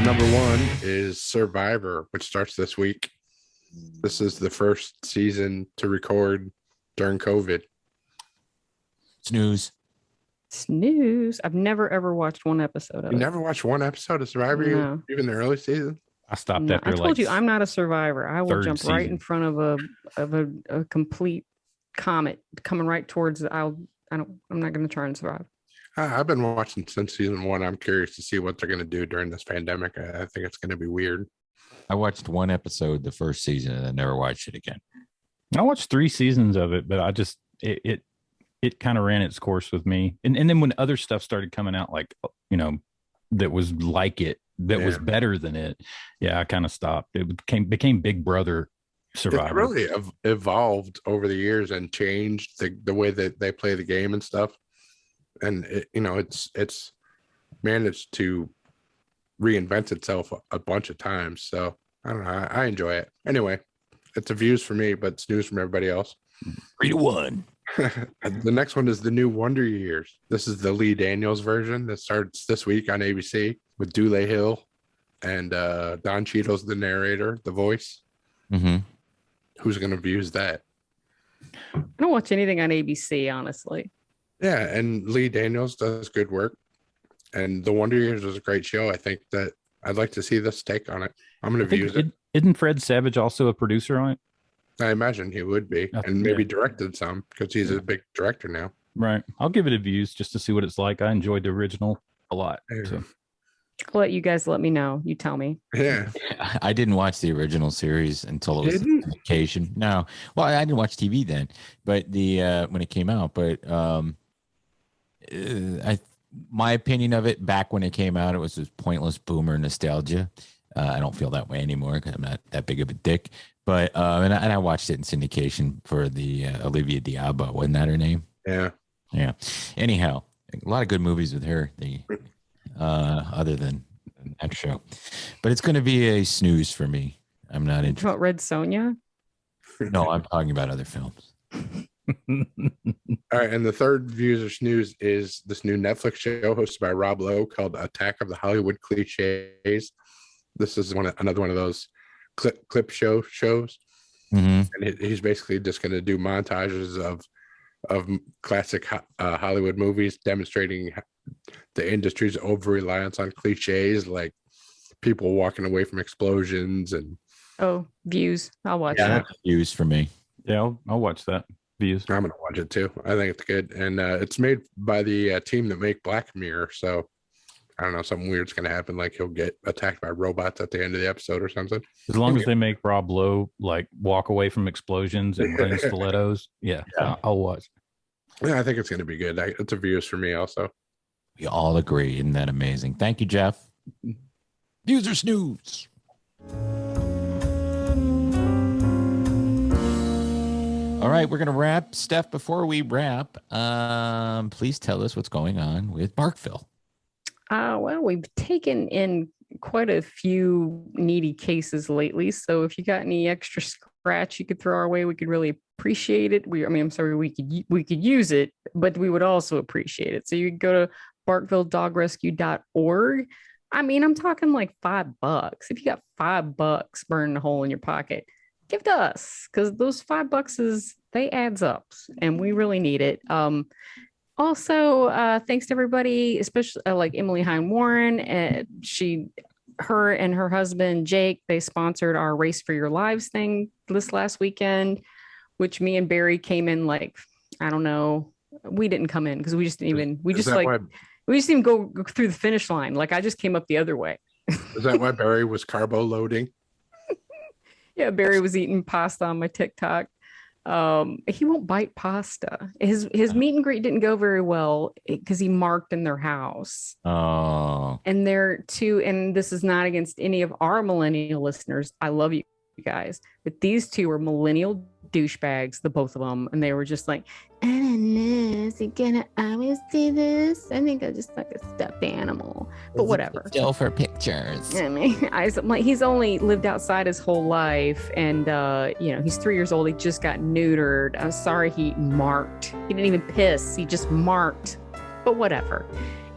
[SPEAKER 3] Number one is Survivor, which starts this week. This is the first season to record during COVID.
[SPEAKER 1] Snooze.
[SPEAKER 2] I've never ever watched one episode of
[SPEAKER 3] You
[SPEAKER 2] it.
[SPEAKER 3] never watched one episode of Survivor,
[SPEAKER 2] No.
[SPEAKER 3] even the early season?
[SPEAKER 4] I stopped
[SPEAKER 2] No,
[SPEAKER 4] after
[SPEAKER 2] I told you I'm not a survivor. I will
[SPEAKER 4] third
[SPEAKER 2] jump right
[SPEAKER 4] season.
[SPEAKER 2] in front of a complete comet coming right towards the, I'm not going to try and survive.
[SPEAKER 3] I've been watching since season one. I'm curious to see what they're going to do during this pandemic. I think it's going to be weird.
[SPEAKER 1] I watched one episode the first season and I never watched it again.
[SPEAKER 4] I watched 3 seasons of it, but I just it kind of ran its course with me. And then when other stuff started coming out, like, you know, that was like it, that was better than it, yeah, I kind of stopped. It became Big Brother Survivor.
[SPEAKER 3] It really evolved over the years and changed the way that they play the game and stuff. And it's managed to reinvent itself a bunch of times. So I don't know. I enjoy it. Anyway, it's a views for me, but snooze from everybody else.
[SPEAKER 1] 3-1.
[SPEAKER 3] The next one is the new Wonder Years. This is the Lee Daniels version that starts this week on ABC with Dule Hill and Don Cheadle's the narrator, the voice.
[SPEAKER 1] Mm-hmm.
[SPEAKER 3] Who's going to views that?
[SPEAKER 2] I don't watch anything on ABC, honestly.
[SPEAKER 3] Yeah, and Lee Daniels does good work. And the Wonder Years was a great show. I think that I'd like to see this take on it. I'm going to view it.
[SPEAKER 4] Isn't Fred Savage also a producer on it?
[SPEAKER 3] I imagine he would be, and maybe directed some because he's a big director now.
[SPEAKER 4] Right. I'll give it a views just to see what it's like. I enjoyed the original a lot. So.
[SPEAKER 2] I'll let you guys let me know. You tell me.
[SPEAKER 3] Yeah.
[SPEAKER 1] I didn't watch the original series until it was syndication. No. Well, I didn't watch TV then, but when it came out, but my opinion of it back when it came out, it was just pointless boomer nostalgia. I don't feel that way anymore because I'm not that big of a dick. But and I watched it in syndication for the Olivia Diabo. Wasn't that her name?
[SPEAKER 3] Yeah.
[SPEAKER 1] Yeah. Anyhow, a lot of good movies with her. Other than that show, but it's going to be a snooze for me. I'm not interested.
[SPEAKER 2] About Red Sonja?
[SPEAKER 1] No, I'm talking about other films.
[SPEAKER 3] All right, and the third views or snooze is this new Netflix show hosted by Rob Lowe called Attack of the Hollywood Cliches. This is another one of those clip shows,
[SPEAKER 1] Mm-hmm.
[SPEAKER 3] and he's basically just going to do montages of classic Hollywood movies, demonstrating the industry's over reliance on cliches, like people walking away from explosions and.
[SPEAKER 2] Oh, views. I'll watch that.
[SPEAKER 1] Views for me.
[SPEAKER 4] Yeah, I'll watch that. Views.
[SPEAKER 3] I'm gonna watch it too. I think it's good, and it's made by the team that make Black Mirror. So I don't know, something weird's gonna happen, like he'll get attacked by robots at the end of the episode or something.
[SPEAKER 4] As long as they make Rob Lowe like walk away from explosions and run stilettos, yeah, I'll watch.
[SPEAKER 3] Yeah, I think it's gonna be good. It's a views for me also.
[SPEAKER 1] We all agree. Isn't that amazing? Thank you, Jeff. Views or snooze. All right, we're going to wrap. Steph, before we wrap, please tell us what's going on with Barkville.
[SPEAKER 2] Well, we've taken in quite a few needy cases lately. So if you got any extra scratch you could throw our way, we could really appreciate it. We could use it, but we would also appreciate it. So you could go to barkvilledogrescue.org. I mean, I'm talking like $5. If you got $5 burning a hole in your pocket, give it to us, because those $5 they adds up and we really need it. Also, thanks to everybody, especially like Emily Hine Warren. Her and her husband Jake, they sponsored our Race for Your Lives thing this last weekend, which me and Barry came in like, I don't know, we didn't come in because we just didn't even go through the finish line. Like I just came up the other way.
[SPEAKER 3] Is that why Barry was carbo loading?
[SPEAKER 2] Yeah, Barry was eating pasta on my TikTok. He won't bite pasta. His meet and greet didn't go very well because he marked in their house.
[SPEAKER 1] Oh.
[SPEAKER 2] And they're two, and this is not against any of our millennial listeners. I love you guys, but these two are millennial douchebags, the both of them, and they were just like, I don't know, is he gonna always do this? I think I just like a stuffed animal, but whatever.
[SPEAKER 1] Still for pictures.
[SPEAKER 2] I mean, I'm like, he's only lived outside his whole life, and he's 3 years old. He just got neutered. I'm sorry, he marked. He didn't even piss. He just marked. But whatever.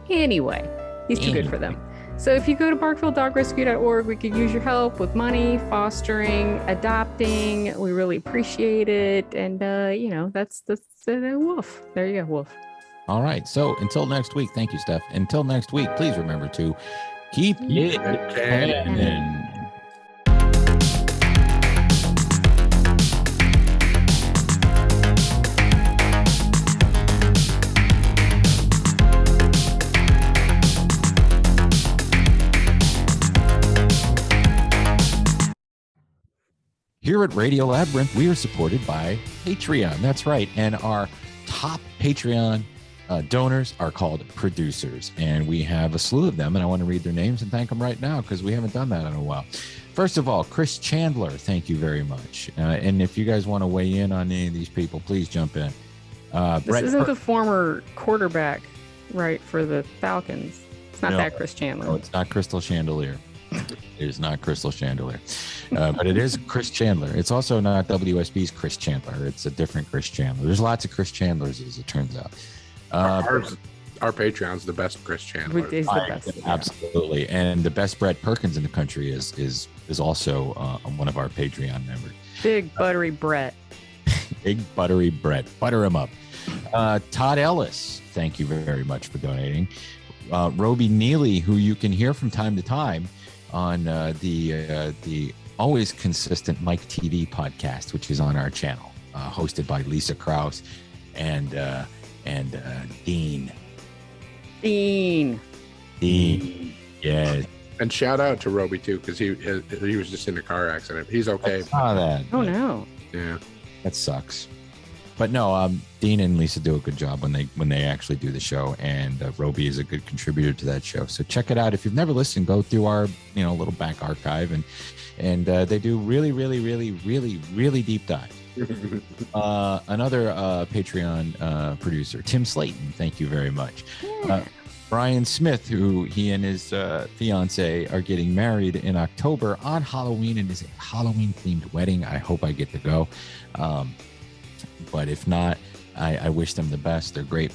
[SPEAKER 2] Anyway, he's too good for them. So if you go to BarkvilleDogRescue.org, we could use your help with money, fostering, adopting. We really appreciate it. And, that's Wolf. There you go, Wolf.
[SPEAKER 1] All right. So until next week, thank you, Steph. Until next week, please remember to keep it canon. Here at Radio Labyrinth, we are supported by Patreon. That's right. And our top Patreon donors are called producers. And we have a slew of them. And I want to read their names and thank them right now because we haven't done that in a while. First of all, Chris Chandler, thank you very much. And if you guys want to weigh in on any of these people, please jump in.
[SPEAKER 2] This isn't the former quarterback, right, for the Falcons. It's not that Chris Chandler.
[SPEAKER 1] No, it's not Crystal Chandelier. It is not Crystal Chandelier, but it is Chris Chandler. It's also not WSB's Chris Chandler. It's a different Chris Chandler. There's lots of Chris Chandlers, as it turns out.
[SPEAKER 3] Our Patreon's the best Chris Chandler.
[SPEAKER 2] It is the best.
[SPEAKER 1] Absolutely. And the best Brett Perkins in the country is also one of our Patreon members.
[SPEAKER 2] Big buttery Brett.
[SPEAKER 1] Big buttery Brett. Butter him up. Todd Ellis, thank you very much for donating. Roby Neely, who you can hear from time to time on the always consistent Mike TV podcast, which is on our channel, hosted by Lisa Krause and Dean. Yeah.
[SPEAKER 3] And shout out to Roby too, because he was just in a car accident. He's okay.
[SPEAKER 1] I saw that.
[SPEAKER 2] Oh no.
[SPEAKER 3] Yeah.
[SPEAKER 1] That sucks. But no, Dean and Lisa do a good job when they actually do the show, and Roby is a good contributor to that show. So check it out. If you've never listened, go through our little back archive, and they do really, really, really, really, really deep dive. Another Patreon producer, Tim Slayton, thank you very much. Brian Smith, who he and his fiance are getting married in October on Halloween, and is a Halloween themed wedding. I hope I get to go. But if not, I wish them the best. They're great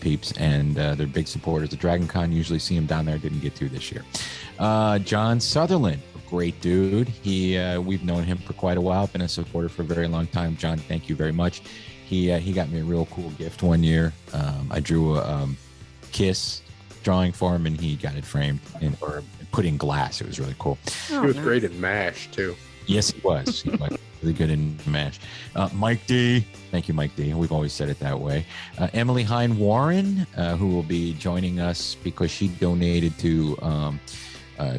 [SPEAKER 1] peeps, and they're big supporters of Dragon Con. Usually see them down there. Didn't get to this year. John Sutherland, a great dude. We've known him for quite a while. Been a supporter for a very long time. John, thank you very much. He got me a real cool gift one year. I drew a kiss drawing for him, and he got it framed or put in glass. It was really cool.
[SPEAKER 3] He was great at MASH too.
[SPEAKER 1] Yes, he was. He was really good in MASH. Mike D. Thank you, Mike D. We've always said it that way. Emily Hine Warren, who will be joining us because she donated to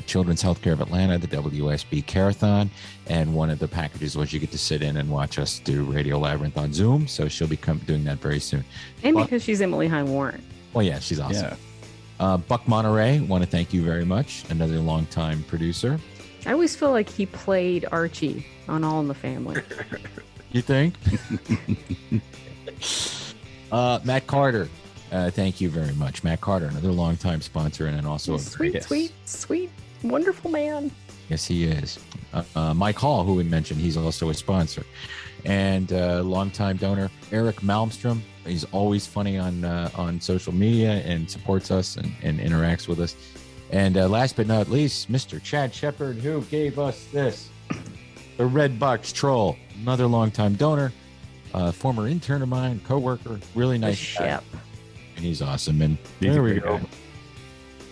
[SPEAKER 1] Children's Healthcare of Atlanta, the WSB Carathon. And one of the packages was you get to sit in and watch us do Radio Labyrinth on Zoom. So she'll be doing that very soon.
[SPEAKER 2] And because she's Emily Hine Warren.
[SPEAKER 1] Well, yeah, she's awesome.
[SPEAKER 4] Yeah.
[SPEAKER 1] Buck Monterey, want to thank you very much. Another longtime producer.
[SPEAKER 2] I always feel like he played Archie on All in the Family.
[SPEAKER 1] You think? Matt Carter, thank you very much. Matt Carter, another longtime sponsor, and also a
[SPEAKER 2] sweet, wonderful man.
[SPEAKER 1] Yes, he is. Mike Hall, who we mentioned, he's also a sponsor. And longtime donor, Eric Malmstrom. He's always funny on social media and supports us and interacts with us. And last but not least, Mr. Chad Shepard, who gave us this, the Red Box Troll, another longtime donor, former intern of mine, co-worker, really nice guy. And he's awesome. And there we go.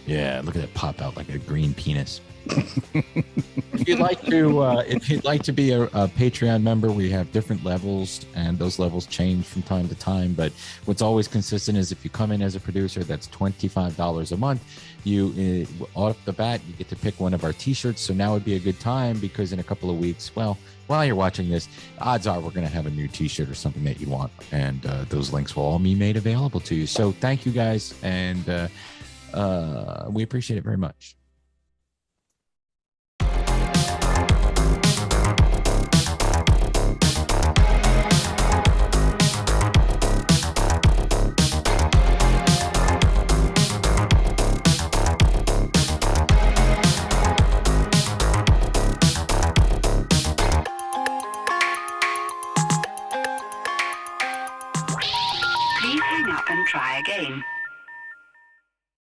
[SPEAKER 1] Yeah, look at that pop out like a green penis. If you'd like to be a Patreon member, we have different levels, and those levels change from time to time. But what's always consistent is if you come in as a producer, that's $25 a month. You off the bat, you get to pick one of our T-shirts. So now would be a good time because in a couple of weeks, well, while you're watching this, odds are we're going to have a new T-shirt or something that you want, and those links will all be made available to you. So thank you guys, and we appreciate it very much.
[SPEAKER 5] Please hang up and try again.